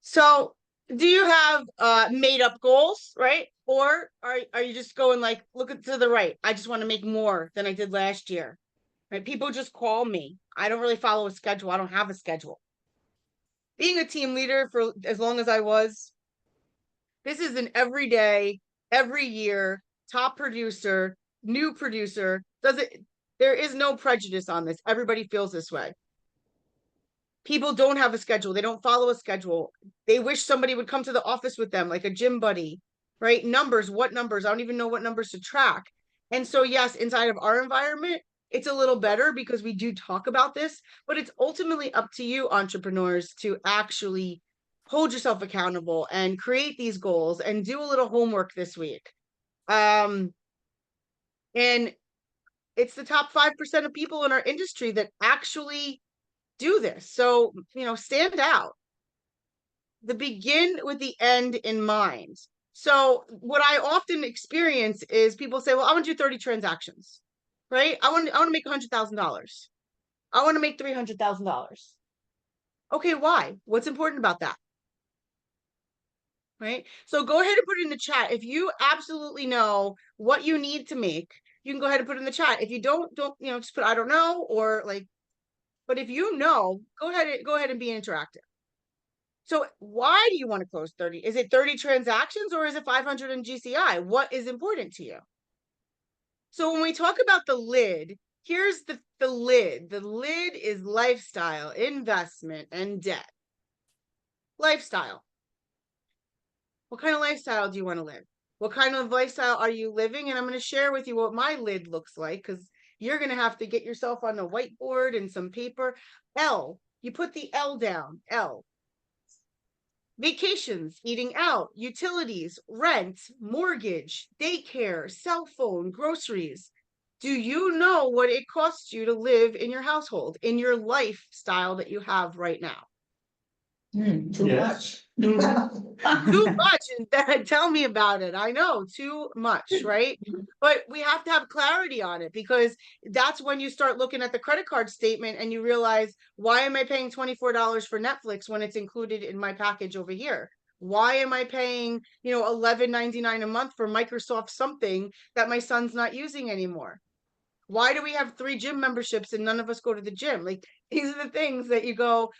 Speaker 1: So, do you have made up goals, right? Or are you just going like, look to the right? I just want to make more than I did last year. Right? People just call me. I don't really follow a schedule. I don't have a schedule. Being a team leader for as long as I was, this is an everyday, every year, top producer, new producer. There is no prejudice on this. Everybody feels this way. People don't have a schedule. They don't follow a schedule. They wish somebody would come to the office with them, like a gym buddy, right? Numbers, what numbers? I don't even know what numbers to track. And so, yes, inside of our environment, it's a little better because we do talk about this, but it's ultimately up to you, entrepreneurs, to actually hold yourself accountable and create these goals and do a little homework this week. And it's the top 5% of people in our industry that actually do this. So, stand out. The begin with the end in mind. So what I often experience is people say, well, I want to do 30 transactions, right? I want to make $100,000. I want to make $300,000. Okay, why? What's important about that? Right? So go ahead and put it in the chat. If you absolutely know what you need to make, you can go ahead and put it in the chat. If you don't, just put, I don't know, or like, but if you know, go ahead and be interactive. So why do you want to close 30? Is it 30 transactions or is it 500 in GCI? What is important to you? So when we talk about the lid, here's the lid. The lid is lifestyle, investment, and debt. Lifestyle. What kind of lifestyle do you want to live? What kind of lifestyle are you living? And I'm going to share with you what my lid looks like, because you're going to have to get yourself on a whiteboard and some paper. L, you put the L down, L. Vacations, eating out, utilities, rent, mortgage, daycare, cell phone, groceries. Do you know what it costs you to live in your household, in your lifestyle that you have right now?
Speaker 3: Too much.
Speaker 1: Too much. And tell me about it. I know, too much, right? But we have to have clarity on it, because that's when you start looking at the credit card statement and you realize, why am I paying $24 for Netflix when it's included in my package over here? Why am I paying, $11.99 a month for Microsoft something that my son's not using anymore? Why do we have 3 gym memberships and none of us go to the gym? Like, these are the things that you go,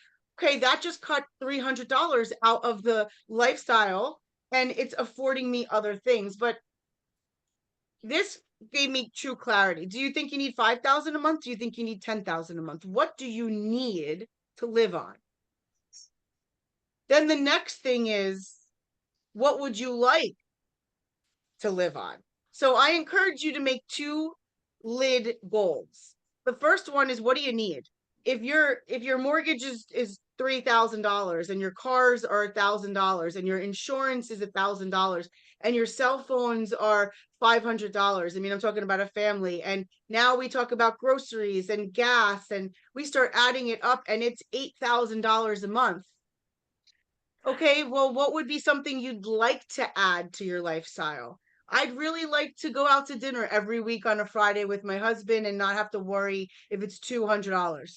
Speaker 1: okay, that just cut $300 out of the lifestyle and it's affording me other things. But this gave me true clarity. Do you think you need 5,000 a month? Do you think you need 10,000 a month? What do you need to live on? Then the next thing is, what would you like to live on? So I encourage you to make 2 lid goals. The first one is, what do you need? If your mortgage is $3,000 and your cars are $1,000 and your insurance is $1,000 and your cell phones are $500. I mean, I'm talking about a family. And now we talk about groceries and gas, and we start adding it up and it's $8,000 a month. Okay, well, what would be something you'd like to add to your lifestyle? I'd really like to go out to dinner every week on a Friday with my husband and not have to worry if it's $200,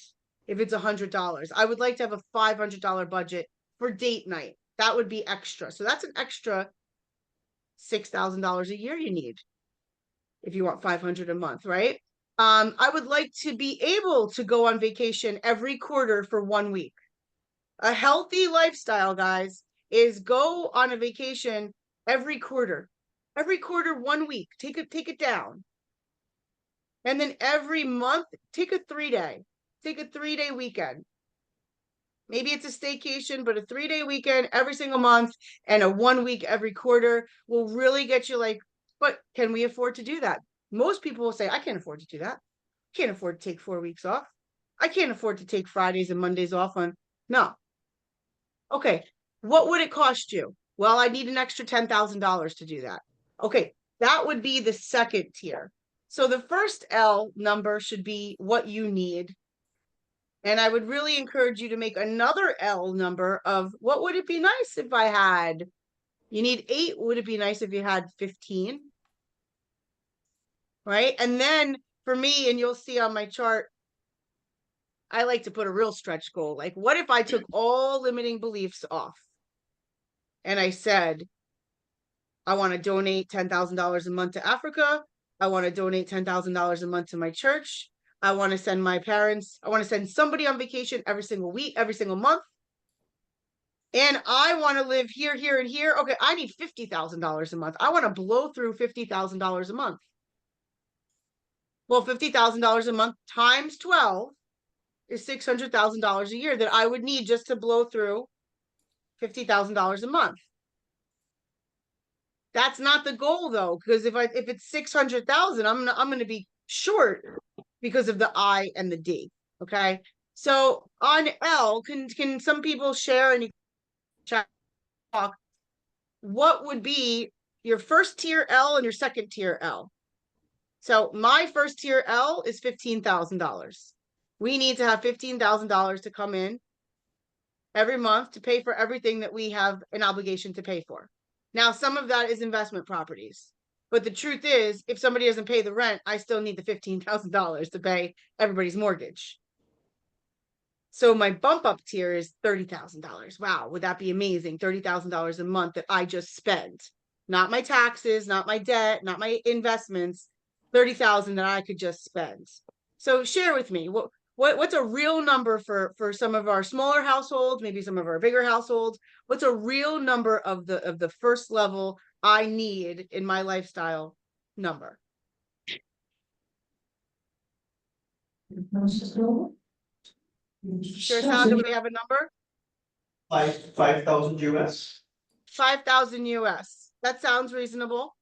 Speaker 1: if it's $100. I would like to have a $500 budget for date night. That would be extra. So that's an extra $6,000 a year you need if you want 500 a month, right? I would like to be able to go on vacation every quarter for 1 week. A healthy lifestyle, guys, is go on a vacation every quarter. Every quarter, 1 week. Take it down. And then every month, take a 3-day. Take a 3-day weekend. Maybe it's a staycation, but a 3-day weekend every single month and a 1 week every quarter will really get you like, but can we afford to do that? Most people will say, I can't afford to do that. Can't afford to take 4 weeks off. I can't afford to take Fridays and Mondays off on. No. Okay. What would it cost you? Well, I need an extra $10,000 to do that. Okay. That would be the second tier. So the first L number should be what you need. And I would really encourage you to make another L number of what would it be nice if I had? You need 8. Would it be nice if you had 15? Right? And then for me, and you'll see on my chart, I like to put a real stretch goal. Like, what if I took all limiting beliefs off? And I said, I want to donate $10,000 a month to Africa. I want to donate $10,000 a month to my church. I want to send my parents, I want to send somebody on vacation every single week, every single month. And I want to live here, here, and here. Okay, I need $50,000 a month. I want to blow through $50,000 a month. Well, $50,000 a month times 12 is $600,000 a year that I would need just to blow through $50,000 a month. That's not the goal though, because if it's 600,000, I'm going to be short because of the I and the D. Okay. So on L, can some people share and you chat talk? What would be your first tier L and your second tier L? So my first tier L is $15,000. We need to have $15,000 to come in every month to pay for everything that we have an obligation to pay for. Now, some of that is investment properties. But the truth is, if somebody doesn't pay the rent, I still need the $15,000 to pay everybody's mortgage. So my bump up tier is $30,000. Wow, would that be amazing? $30,000 a month that I just spent. Not my taxes, not my debt, not my investments, 30,000 that I could just spend. So share with me, what's a real number for some of our smaller households, maybe some of our bigger households? What's a real number of the first level I need in my lifestyle number? Sure, Sal, do we have a number?
Speaker 7: 5,000 US.
Speaker 1: 5,000 US. That sounds reasonable.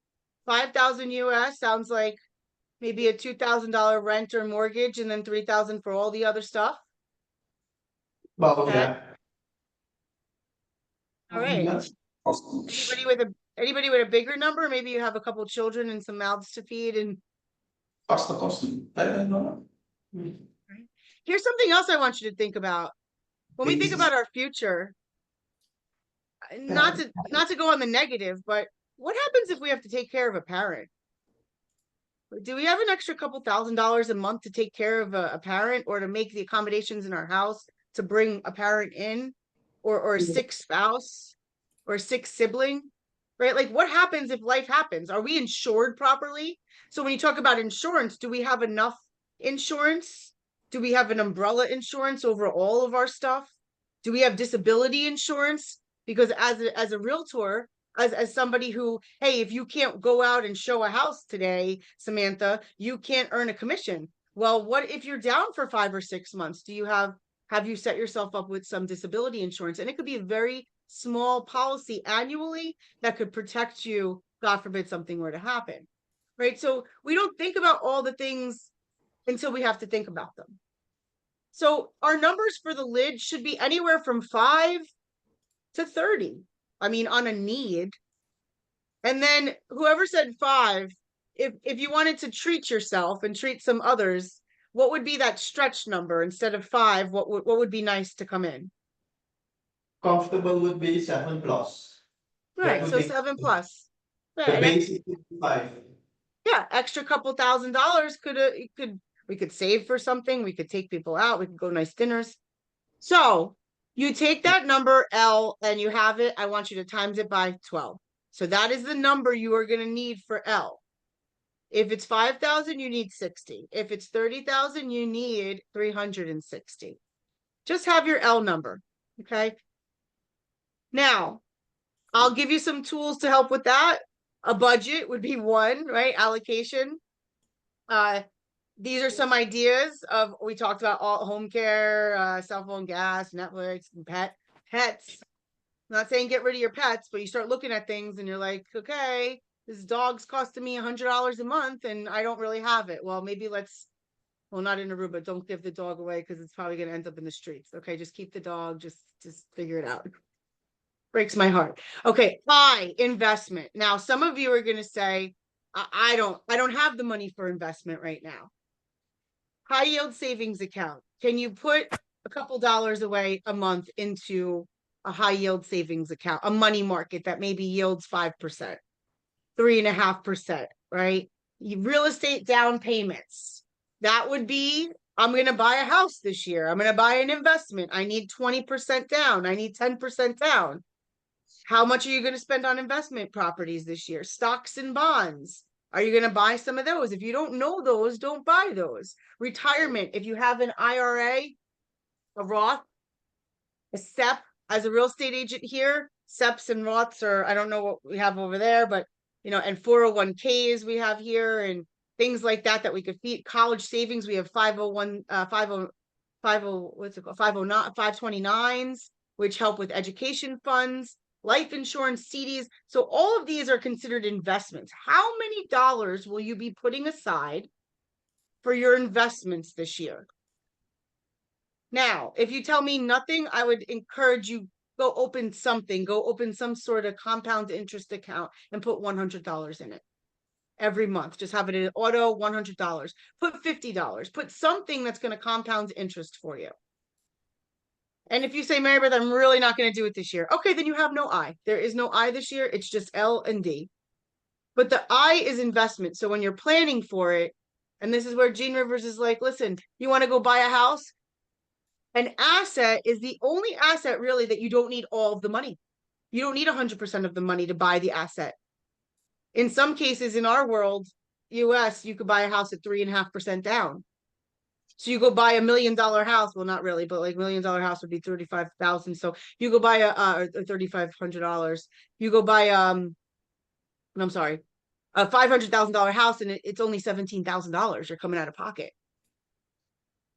Speaker 1: 5,000 US sounds like maybe a $2,000 rent or mortgage, and then 3,000 for all the other stuff.
Speaker 7: Well,
Speaker 1: Okay.
Speaker 7: yeah.
Speaker 1: All right. Anybody with a bigger number? Maybe you have a couple children and some mouths to feed. And
Speaker 7: Kosten. I don't know.
Speaker 1: here's something else I want you to think about. When we think about our future, not to go on the negative, but what happens if we have to take care of a parent? Do we have an extra couple $1,000s a month to take care of a parent, or to make the accommodations in our house to bring a parent in, or a sick spouse or a sick sibling, right? Like, what happens if life happens? Are we insured properly? So when you talk about insurance, do we have enough insurance? Do we have an umbrella insurance over all of our stuff? Do we have disability insurance? Because as a realtor, as somebody who, hey, if you can't go out and show a house today, Samantha, you can't earn a commission. Well, what if you're down for 5 or 6 months? Do you have you set yourself up with some disability insurance? And it could be a very small policy annually that could protect you, God forbid something were to happen, right? So we don't think about all the things until we have to think about them. So our numbers for the lid should be anywhere from 5 to 30. I mean, on a need. And then whoever said 5, if you wanted to treat yourself and treat some others, what would be that stretch number instead of 5? What would be nice to come in?
Speaker 7: comfortable would be 7 plus.
Speaker 1: Right,
Speaker 7: would
Speaker 1: so
Speaker 7: be
Speaker 1: 7 plus.
Speaker 7: The
Speaker 1: Right,
Speaker 7: basic is 5.
Speaker 1: yeah, extra couple $1,000s we could save for something, we could take people out, we could go to nice dinners. So you take that number L and you have it, I want you to times it by 12. So that is the number you are going to need for L. If it's 5,000, you need 60. If it's 30,000, you need 360. Just have your L number, okay? Now, I'll give you some tools to help with that. A budget would be one, right? Allocation. These are some ideas of, we talked about all home care, cell phone, gas, Netflix, and pets. I'm not saying get rid of your pets, but you start looking at things and you're like, okay, this dog's costing me $100 a month and I don't really have it. Well, maybe well, not in Aruba, don't give the dog away because it's probably going to end up in the streets. Okay, just keep the dog, just figure it out. Breaks my heart. Okay, investment. Now, some of you are going to say, I don't have the money for investment right now. High yield savings account. Can you put a couple dollars away a month into a high yield savings account, a money market that maybe yields 5%, 3.5%, right? Real estate down payments. That would be, I'm going to buy a house this year. I'm going to buy an investment. I need 20% down. I need 10% down. How much are you going to spend on investment properties this year? Stocks and bonds. Are you going to buy some of those? If you don't know those, don't buy those. Retirement. If you have an IRA, a Roth, a SEP, as a real estate agent here, SEPs and Roths are, I don't know what we have over there, but, and 401ks we have here and things like that we could feed. College savings, we have 501, 50, what's it called? 509, 529s, which help with education funds, life insurance, CDs. So all of these are considered investments. How many dollars will you be putting aside for your investments this year? Now, if you tell me nothing, I would encourage you, go open something, go open some sort of compound interest account and put $100 in it every month. Just have it in auto, $100. Put $50. Put something that's going to compound interest for you. And if you say, Mary Beth, I'm really not going to do it this year. Okay, then you have no I. There is no I this year. It's just L and D. But the I is investment. So when you're planning for it, and this is where Gene Rivers is like, listen, you want to go buy a house? An asset is the only asset really that you don't need all of the money. You don't need 100% of the money to buy the asset. In some cases in our world, US, you could buy a house at 3.5% down. So you go buy $1 million house. Well, not really, but like $1 million house would be 35,000. So you go buy a $3,500. You go buy I'm sorry, a $500,000 house, and it's only $17,000 you're coming out of pocket.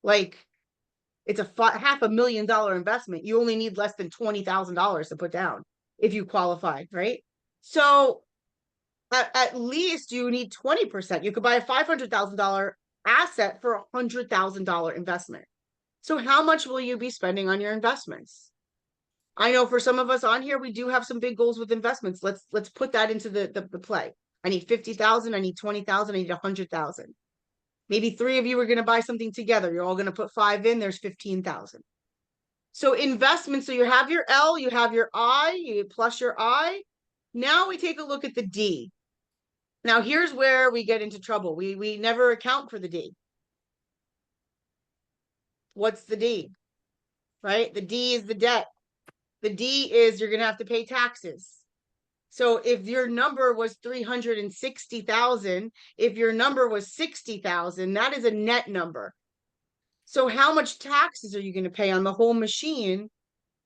Speaker 1: Like it's a $500,000 investment. You only need less than $20,000 to put down if you qualify, right? So at least you need 20%. You could buy a $500,000 asset for a $100,000 investment. So how much will you be spending on your investments? I know for some of us on here, we do have some big goals with investments. Let's put that into the play. I need 50,000. I need 20,000. I need 100,000. Maybe 3 of you are going to buy something together. You're all going to put 5 in. There's 15,000. So investment. So you have your L, you have your I, you plus your I. Now we take a look at the D. Now here's where we get into trouble. We never account for the D. What's the D? Right? The D is the debt. The D is you're going to have to pay taxes. So if your number was 360,000, if your number was 60,000, that is a net number. So how much taxes are you going to pay on the whole machine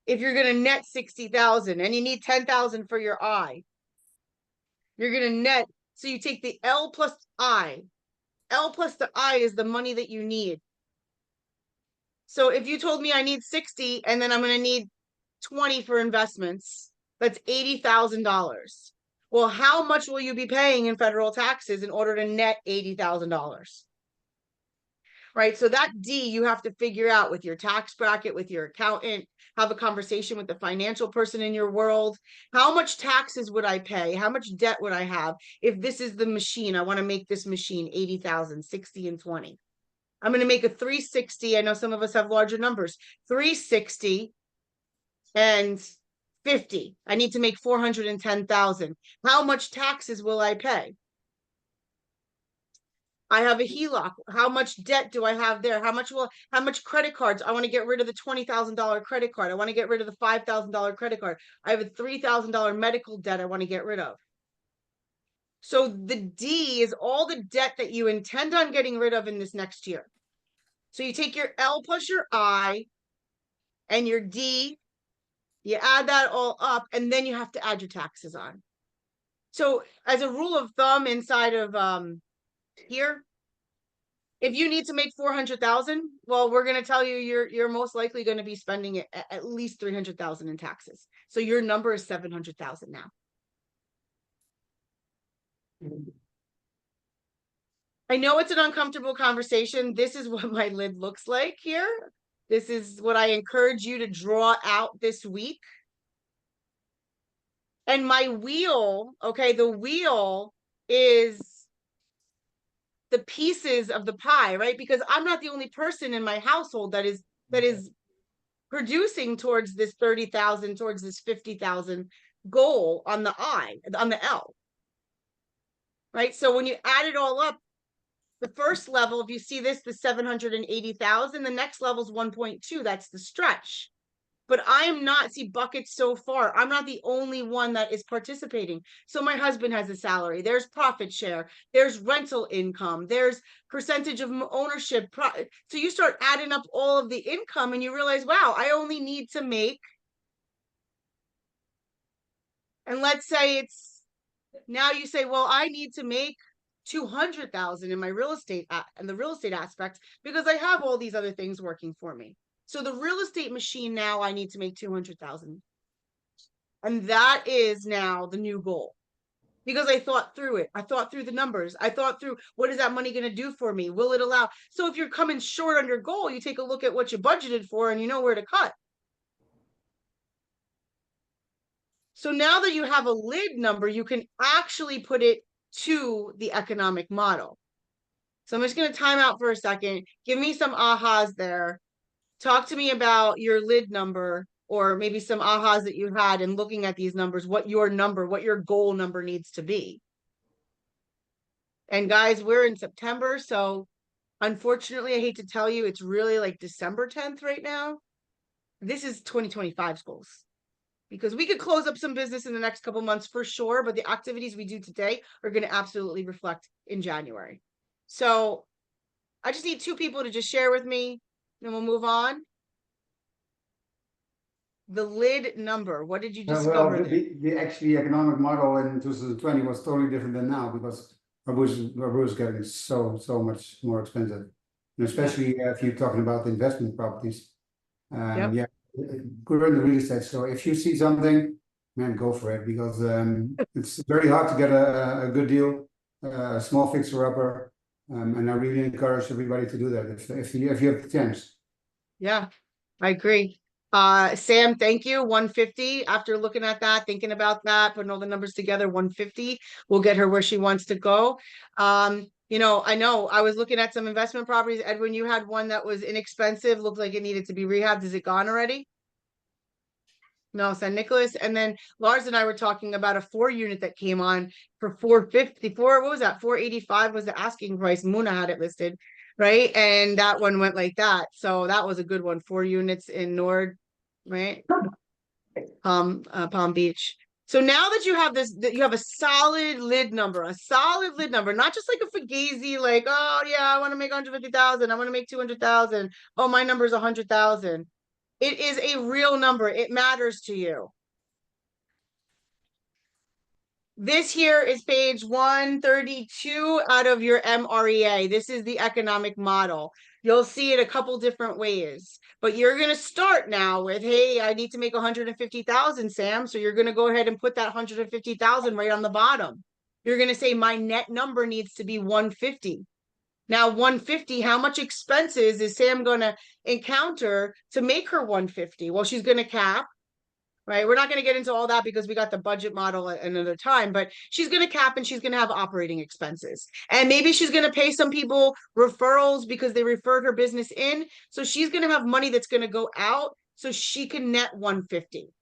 Speaker 1: if you're going to net 60,000 and you need 10,000 for your I? You're going to net. So you take the L plus I. L plus the I is the money that you need. So if you told me I need 60 and then I'm going to need 20 for investments, that's $80,000. Well, how much will you be paying in federal taxes in order to net $80,000? Right? So that D you have to figure out with your tax bracket, with your accountant, have a conversation with the financial person in your world. How much taxes would I pay? How much debt would I have if this is the machine? I want to make this machine 80,000, 60 and 20. I'm going to make a 360. I know some of us have larger numbers. 360 and 50. I need to make 410,000. How much taxes will I pay? I have a HELOC. How much debt do I have there? How much credit cards? I want to get rid of the $20,000 credit card. I want to get rid of the $5,000 credit card. I have a $3,000 medical debt I want to get rid of. So the D is all the debt that you intend on getting rid of in this next year. So you take your L plus your I and your D, you add that all up, and then you have to add your taxes on. So as a rule of thumb inside of here, if you need to make 400,000, well, we're going to tell you you're most likely going to be spending it at least 300,000 in taxes. So your number is 700,000 now. I know it's an uncomfortable conversation. This is what my lid looks like here. This is what I encourage you to draw out this week. And my wheel, okay, the wheel is the pieces of the pie, right? Because I'm not the only person in my household that is producing towards this 30,000, towards this 50,000 goal on the L. Right? So when you add it all up, the first level, if you see this, the 780,000, the next level is 1.2. That's the stretch. But I am not, see, buckets so far. I'm not the only one that is participating. So my husband has a salary. There's profit share. There's rental income. There's percentage of ownership. So you start adding up all of the income and you realize, wow, I only need to make, and let's say it's, now you say, well, I need to make 200,000 in my real estate and the real estate aspect because I have all these other things working for me. So the real estate machine now I need to make 200,000. And that is now the new goal because I thought through it. I thought through the numbers. I thought through what is that money going to do for me? Will it allow? So if you're coming short on your goal, you take a look at what you budgeted for and you know where to cut. So now that you have a lid number, you can actually put it to the economic model. So I'm just going to time out for a second. Give me some ahas there. Talk to me about your lid number or maybe some ahas that you had in looking at these numbers, what your goal number needs to be. And guys, we're in September. So unfortunately, I hate to tell you, it's really like December 10th right now. This is 2025's goals. Because we could close up some business in the next couple months for sure, but the activities we do today are going to absolutely reflect in January. So I just need 2 people to just share with me, and we'll move on. The lid number, what did you discover?
Speaker 6: Well, the actually economic model in 2020 was totally different than now because our booze is getting so much more expensive, and especially if you're talking about investment properties.
Speaker 1: Yep.
Speaker 6: Yeah, we're in the real estate, so if you see something, man, go for it because it's very hard to get a good deal, a small fixer-upper, and I really encourage everybody to do that if you have the chance.
Speaker 1: Yeah, I agree. Sam, thank you. 150. After looking at that, thinking about that, putting all the numbers together, 150 will get her where she wants to go. You know I was looking at some investment properties. Edwin, you had one that was inexpensive, looked like it needed to be rehabbed. Is it gone already? No, San Nicolas. And then Lars and I were talking about a 4-unit that came on for 454. What was that? 485 was the asking price. Muna had it listed, right? And that one went like that. So that was a good one. 4 units in Nord, right? Palm Beach. So now that you have this, that you have a solid lid number, not just like a fugazi, like, oh yeah, I want to make 150,000, I want to make 200,000. Oh, my number is 100,000. It is a real number. It matters to you. This here is page 132 out of your MREA. This is the economic model. You'll see it a couple different ways, but you're going to start now with, hey, I need to make 150,000, Sam. So you're going to go ahead and put that 150,000 right on the bottom. You're going to say my net number needs to be 150. Now, 150, how much expenses is Sam going to encounter to make her 150? Well, she's going to cap, right? We're not going to get into all that because we got the budget model at another time, but she's going to cap and she's going to have operating expenses. And maybe she's going to pay some people referrals because they referred her business in. So she's going to have money that's going to go out so she can net 150.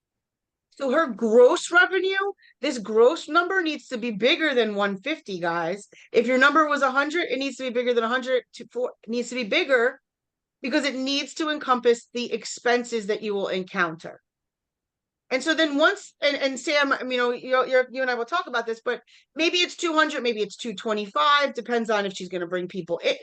Speaker 1: So her gross revenue, this gross number needs to be bigger than 150, guys. If your number was 100, it needs to be bigger than 100 to 4, it needs to be bigger because it needs to encompass the expenses that you will encounter. And so then once, and Sam, you know, you and I will talk about this, but maybe it's 200, maybe it's 225, depends on if she's going to bring people in.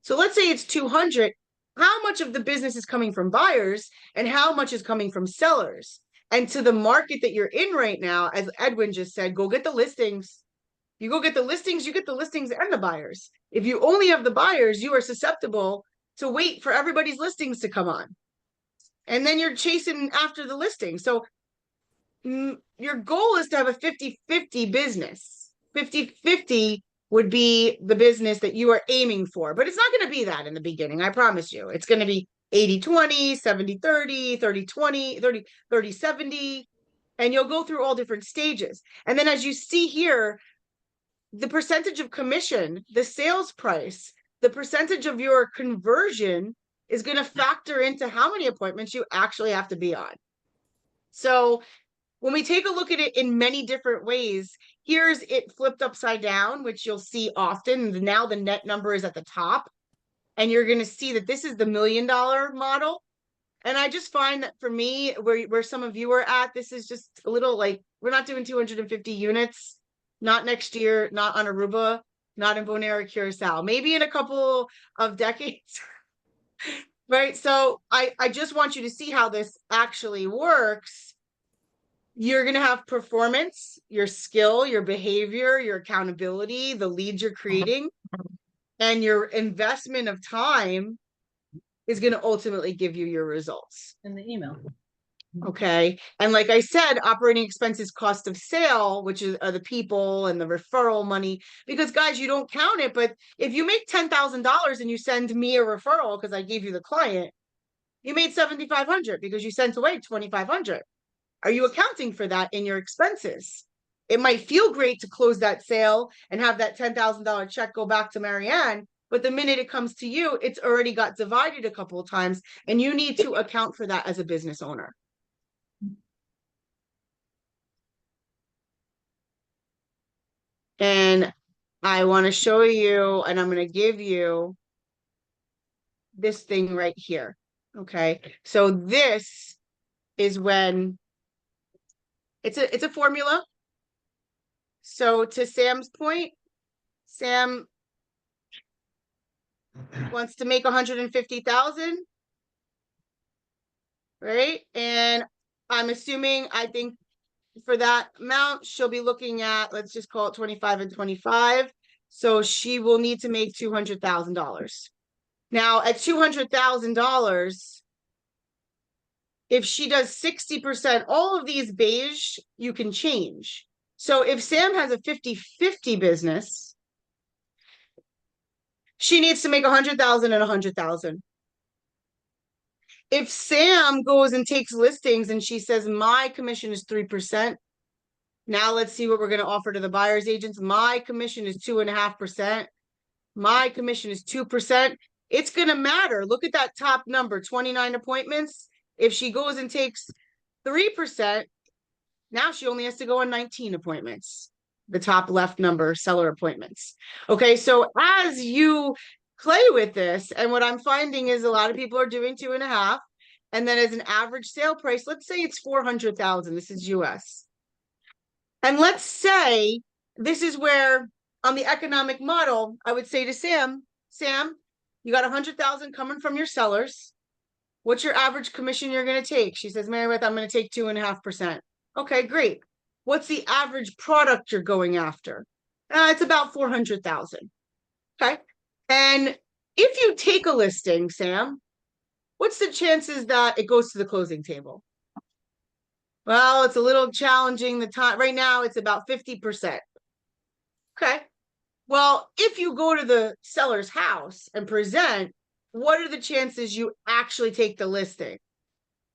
Speaker 1: So let's say it's 200. How much of the business is coming from buyers and how much is coming from sellers? And to the market that you're in right now, as Edwin just said, go get the listings. You go get the listings, you get the listings and the buyers. If you only have the buyers, you are susceptible to wait for everybody's listings to come on. And then you're chasing after the listing. So your goal is to have a 50-50 business. 50-50 would be the business that you are aiming for, but it's not going to be that in the beginning. I promise you. It's going to be 80-20, 70-30, 30-20, 30-70, and you'll go through all different stages. And then as you see here, the percentage of commission, the sales price, the percentage of your conversion is going to factor into how many appointments you actually have to be on. So when we take a look at it in many different ways, here's it flipped upside down, which you'll see often. Now the net number is at the top, and you're going to see that this is the $1 million model. And I just find that for me, where some of you are at, this is just a little like, we're not doing 250 units, not next year, not on Aruba, not in Bonaire, Curacao, maybe in a couple of decades. Right? So I just want you to see how this actually works. You're going to have performance, your skill, your behavior, your accountability, the leads you're creating, and your investment of time is going to ultimately give you your results.
Speaker 5: In the email.
Speaker 1: Okay. And like I said, operating expenses, cost of sale, which are the people and the referral money, because guys, you don't count it. But if you make $10,000 and you send me a referral because I gave you the client, you made 7,500 because you sent away 2,500. Are you accounting for that in your expenses? It might feel great to close that sale and have that $10,000 check go back to Marianne, but the minute it comes to you, it's already got divided a couple of times, and you need to account for that as a business owner. And I want to show you, and I'm going to give you this thing right here. Okay. So this is when it's a formula. So to Sam's point, Sam wants to make 150,000, right? And I'm assuming, I think for that amount, she'll be looking at, let's just call it 25 and 25. So she will need to make $200,000. Now at $200,000, if she does 60%, all of these beige, you can change. So if Sam has a 50-50 business, she needs to make 100,000 and 100,000. If Sam goes and takes listings and she says, my commission is 3%. Now let's see what we're going to offer to the buyer's agents. My commission is 2.5%. My commission is 2%. It's going to matter. Look at that top number, 29 appointments. If she goes and takes 3%, now she only has to go on 19 appointments. The top left number, seller appointments. Okay, so as you play with this, and what I'm finding is a lot of people are doing 2.5, and then as an average sale price, let's say it's 400,000. This is US. And let's say this is where on the economic model, I would say to Sam, you got 100,000 coming from your sellers. What's your average commission you're going to take? She says, Marybeth, I'm going to take 2.5%. Okay, great. What's the average product you're going after? It's about 400,000. Okay. And if you take a listing, Sam, what's the chances that it goes to the closing table? Well, it's a little challenging. The time right now, it's about 50%. Okay. Well, if you go to the seller's house and present, what are the chances you actually take the listing?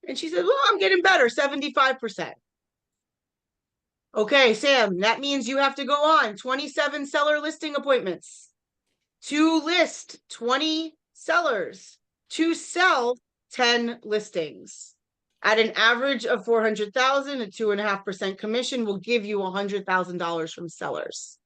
Speaker 1: And she said, well, I'm getting better, 75%. Okay, Sam, that means you have to go on 27 seller listing appointments to list 20 sellers to sell 10 listings. At an average of 400,000, a 2.5% commission will give you $100,000 from sellers.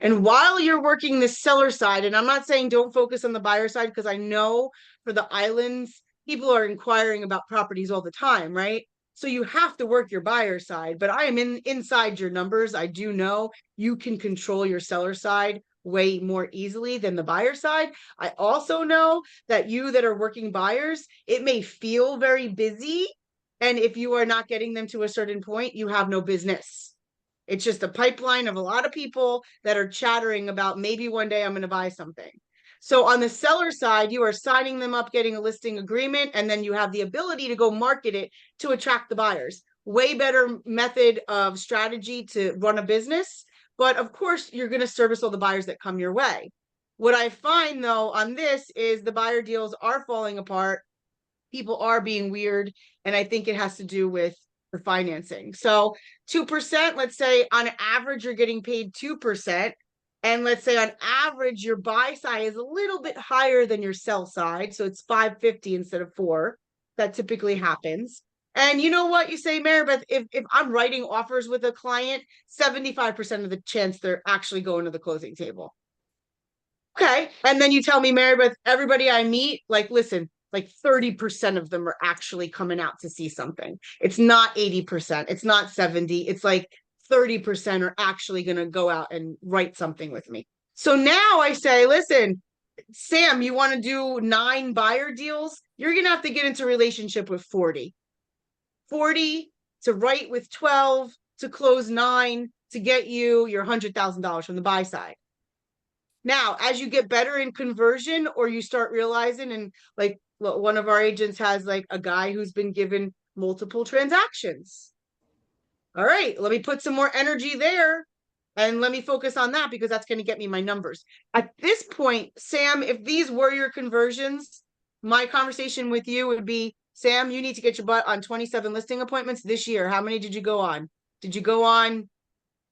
Speaker 1: And while you're working the seller side, and I'm not saying don't focus on the buyer side, because I know for the islands, people are inquiring about properties all the time, right? So you have to work your buyer side, but I am inside your numbers. I do know you can control your seller side way more easily than the buyer side. I also know that you that are working buyers, it may feel very busy. And if you are not getting them to a certain point, you have no business. It's just a pipeline of a lot of people that are chattering about maybe one day I'm going to buy something. So on the seller side, you are signing them up, getting a listing agreement, and then you have the ability to go market it to attract the buyers. Way better method of strategy to run a business. But of course, you're going to service all the buyers that come your way. What I find though on this is the buyer deals are falling apart. People are being weird. And I think it has to do with the financing. So 2%, let's say on average, you're getting paid 2%. And let's say on average, your buy side is a little bit higher than your sell side. So it's 550 instead of 4. That typically happens. And you know what you say, Maribeth, if I'm writing offers with a client, 75% of the chance they're actually going to the closing table. Okay. And then you tell me, Maribeth, everybody I meet, like, listen, like 30% of them are actually coming out to see something. It's not 80%. It's not 70. It's like 30% are actually going to go out and write something with me. So now I say, listen, Sam, you want to do 9 buyer deals? You're going to have to get into relationship with 40. 40 to write with 12 to close 9 to get you your $100,000 from the buy side. Now, as you get better in conversion or you start realizing, and like one of our agents has like a guy who's been given multiple transactions. All right, let me put some more energy there and let me focus on that because that's going to get me my numbers. At this point, Sam, if these were your conversions, my conversation with you would be, Sam, you need to get your butt on 27 listing appointments this year. How many did you go on? Did you go on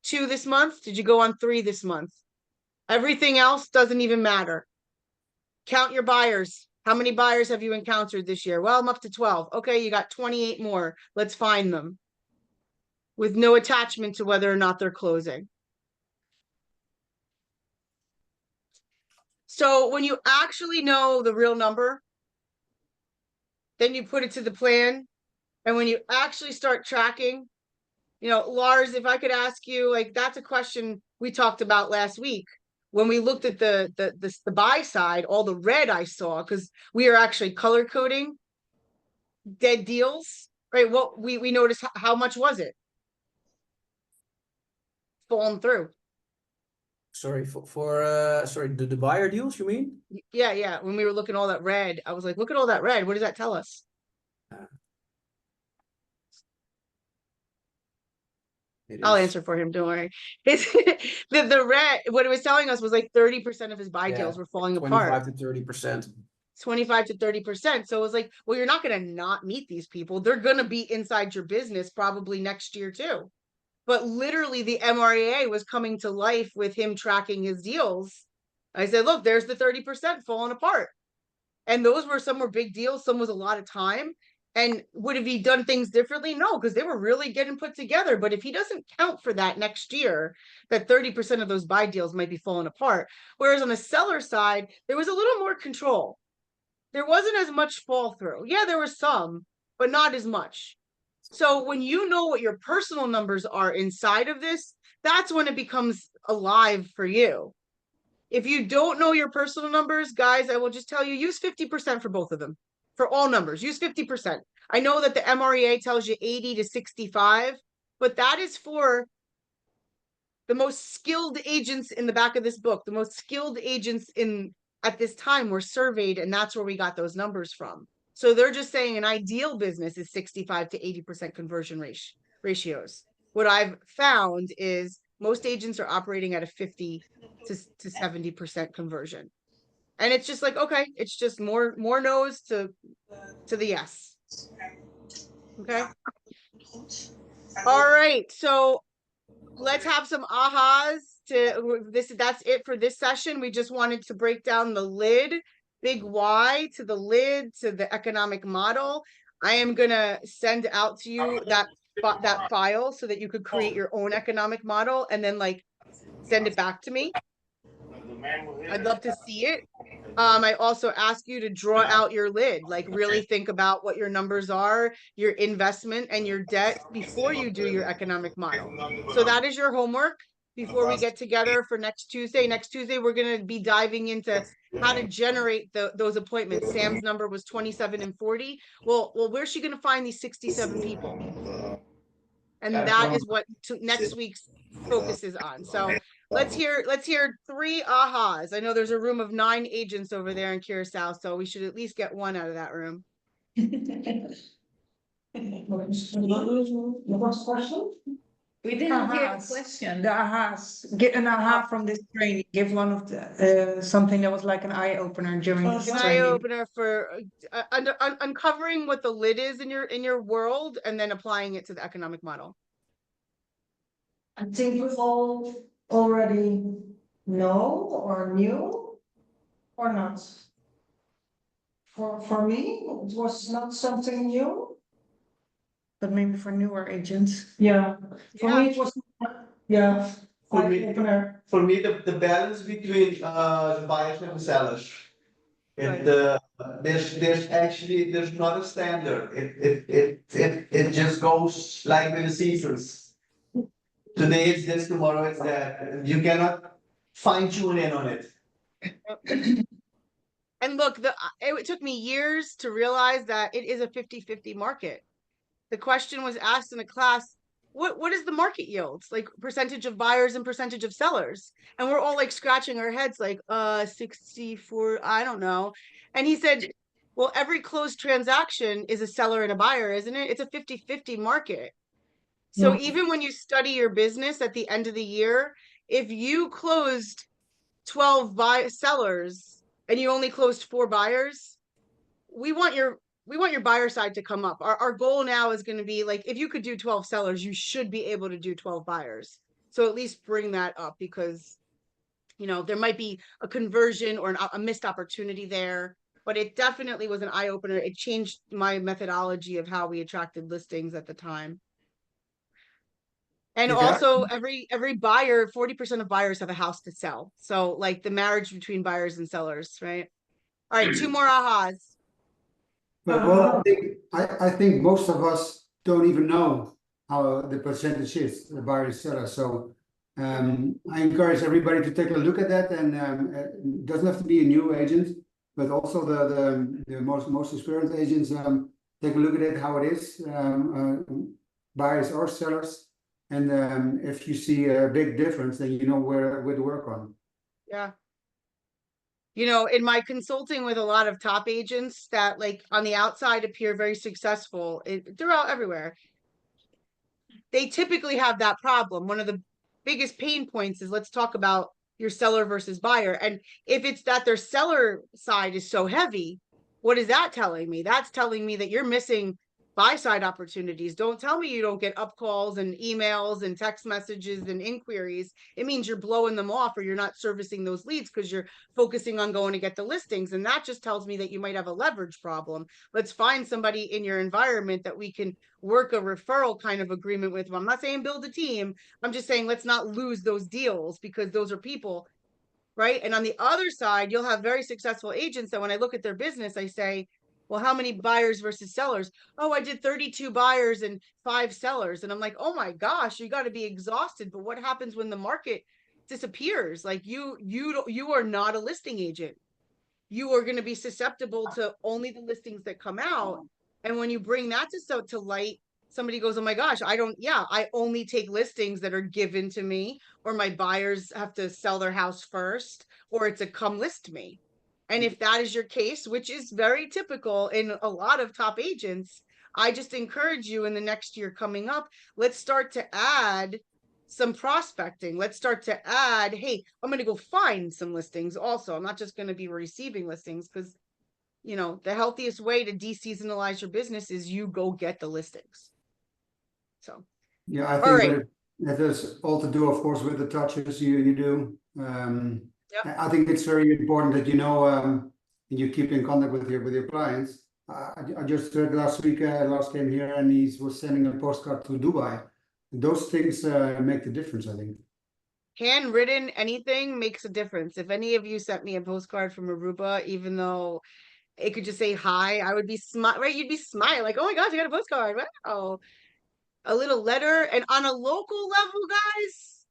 Speaker 1: 2 this month? Did you go on 3 this month? Everything else doesn't even matter. Count your buyers. How many buyers have you encountered this year? Well, I'm up to 12. Okay, you got 28 more. Let's find them with no attachment to whether or not they're closing. So when you actually know the real number, then you put it to the plan. And when you actually start tracking, you know, Lars, if I could ask you, like, that's a question we talked about last week. When we looked at the buy side, all the red I saw, because we are actually color coding dead deals, right? What we noticed, how much was it falling through?
Speaker 8: Sorry, sorry, the buyer deals, you mean?
Speaker 1: Yeah. When we were looking at all that red, I was like, look at all that red. What does that tell us? I'll answer for him. Don't worry. It's the red. What it was telling us was like 30% of his buy deals were falling apart.
Speaker 8: 25 to 30%.
Speaker 1: 25 to 30%. So it was like, well, you're not going to not meet these people. They're going to be inside your business probably next year too. But literally the MREA was coming to life with him tracking his deals. I said, look, there's the 30% falling apart. And those were, some were big deals. Some was a lot of time. And would have he done things differently? No, because they were really getting put together. But if he doesn't count for that next year, that 30% of those buy deals might be falling apart. Whereas on the seller side, there was a little more control. There wasn't as much fall through. Yeah, there was some, but not as much. So when you know what your personal numbers are inside of this, that's when it becomes alive for you. If you don't know your personal numbers, guys, I will just tell you, use 50% for both of them. For all numbers, use 50%. I know that the MREA tells you 80 to 65, but that is for the most skilled agents in the back of this book. The most skilled agents at this time were surveyed, and that's where we got those numbers from. So they're just saying an ideal business is 65 to 80% conversion ratios. What I've found is most agents are operating at a 50 to 70% conversion. And it's just like, okay, it's just more no's to the yes. Okay. All right. So let's have some ahas to this. That's it for this session. We just wanted to break down the lid, big Y to the lid to the economic model. I am gonna send out to you that file so that you could create your own economic model and then like send it back to me. I'd love to see it. I also ask you to draw out your lid, like really think about what your numbers are, your investment and your debt before you do your economic model. So that is your homework before we get together for next Tuesday. Next Tuesday, we're going to be diving into how to generate those appointments. Sam's number was 27 and 40. Well, where's she going to find these 67 people? And that is what next week's focus is on. So let's hear 3 ahas. I know there's a room of 9 agents over there in Curacao, so we should at least get one out of that room.
Speaker 4: The first question?
Speaker 3: We didn't hear the
Speaker 4: Ahas.
Speaker 3: question.
Speaker 4: The ahas. Get an aha from this training. Give one of the something that was like an eye opener during this
Speaker 1: An eye
Speaker 4: training.
Speaker 1: opener for uncovering what the lid is in your world and then applying it to the economic model.
Speaker 4: I think we all already know or knew or not. For me, it was not something new. But maybe for newer agents. Yeah, for me it was, yeah,
Speaker 7: For
Speaker 4: eye
Speaker 7: me-
Speaker 4: opener.
Speaker 7: For me, the balance between the buyers and the sellers.
Speaker 1: Right.
Speaker 7: There's not a standard. It just goes like with the seasons. Today it's this, tomorrow it's that. You cannot fine tune in on it.
Speaker 1: And look, it took me years to realize that it is a 50-50 market. The question was asked in a class, what is the market yields? Like percentage of buyers and percentage of sellers. And we're all like scratching our heads like 64, I don't know. And he said, well, every closed transaction is a seller and a buyer, isn't it? It's a 50-50 market. So even when you study your business at the end of the year, if you closed 12 sellers and you only closed 4 buyers, we want your buyer side to come up. Our goal now is going to be like, if you could do 12 sellers, you should be able to do 12 buyers. So at least bring that up because, you know, there might be a conversion or a missed opportunity there, but it definitely was an eye opener. It changed my methodology of how we attracted listings at the time. And
Speaker 6: Yeah.
Speaker 1: also every buyer, 40% of buyers have a house to sell. So like the marriage between buyers and sellers, right? All right, 2 more ahas.
Speaker 6: Well, I think most of us don't even know how the percentage is, the buyer and seller. So I encourage everybody to take a look at that, and it doesn't have to be a new agent, but also the most experienced agents take a look at it, how it is, buyers or sellers, and if you see a big difference, then you know where to work on.
Speaker 1: Yeah. You know, in my consulting with a lot of top agents that like on the outside appear very successful throughout everywhere, they typically have that problem. One of the biggest pain points is, let's talk about your seller versus buyer. And if it's that their seller side is so heavy, what is that telling me? That's telling me that you're missing buy side opportunities. Don't tell me you don't get up calls and emails and text messages and inquiries. It means you're blowing them off or you're not servicing those leads because you're focusing on going to get the listings. And that just tells me that you might have a leverage problem. Let's find somebody in your environment that we can work a referral kind of agreement with. I'm not saying build a team. I'm just saying let's not lose those deals because those are people, right? And on the other side, you'll have very successful agents that when I look at their business, I say, well, how many buyers versus sellers? Oh, I did 32 buyers and 5 sellers. And I'm like, oh my gosh, you got to be exhausted. But what happens when the market disappears? Like you are not a listing agent. You are going to be susceptible to only the listings that come out. And when you bring that to light, somebody goes, oh my gosh, I only take listings that are given to me, or my buyers have to sell their house first, or it's a come list me. And if that is your case, which is very typical in a lot of top agents, I just encourage you in the next year coming up, let's start to add some prospecting. Let's start to add, hey, I'm going to go find some listings also. I'm not just going to be receiving listings because, you know, the healthiest way to deseasonalize your business is you go get the listings. So,
Speaker 6: Yeah, I
Speaker 1: all
Speaker 6: think
Speaker 1: right.
Speaker 6: that has all to do, of course, with the touches you do.
Speaker 1: Yep.
Speaker 6: I think it's very important that you know, and you keep in contact with your clients, I just heard last week, Lars came here and he was sending a postcard to Dubai. Those things make the difference, I think.
Speaker 1: Handwritten anything makes a difference. If any of you sent me a postcard from Aruba, even though it could just say hi, I would be right? You'd be smiling like, oh my gosh, I got a postcard. Wow. A little letter. And on a local level, guys,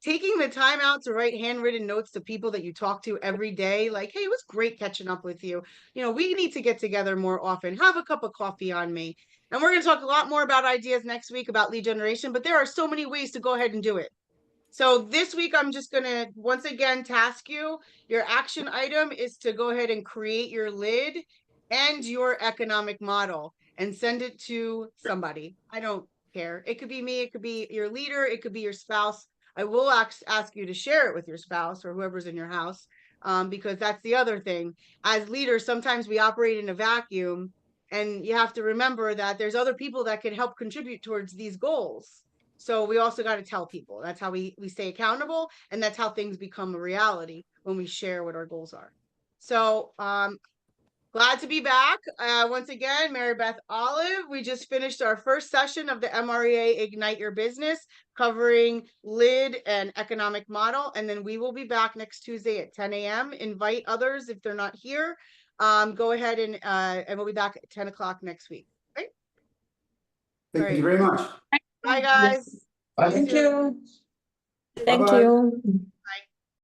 Speaker 1: taking the time out to write handwritten notes to people that you talk to every day, like, hey, it was great catching up with you. You know, we need to get together more often. Have a cup of coffee on me. And we're going to talk a lot more about ideas next week about lead generation, but there are so many ways to go ahead and do it. So this week, I'm just going to once again task you. Your action item is to go ahead and create your lid and your economic model and send it to somebody. I don't care. It could be me. It could be your leader. It could be your spouse. I will ask you to share it with your spouse or whoever's in your house, because that's the other thing. As leaders, sometimes we operate in a vacuum, and you have to remember that there's other people that can help contribute towards these goals. So we also got to tell people. That's how we stay accountable, and that's how things become a reality when we share what our goals are. So glad to be back. Once again, Mary Beth Olive. We just finished our first session of the MREA Ignite Your Business, covering lid and economic model. And then we will be back next Tuesday at 10 a.m. Invite others if they're not here. Go ahead and we'll be back at 10 o'clock next week. Okay?
Speaker 6: Thank you very much.
Speaker 1: Bye, guys.
Speaker 7: Bye.
Speaker 5: Thank you.
Speaker 6: Bye-bye.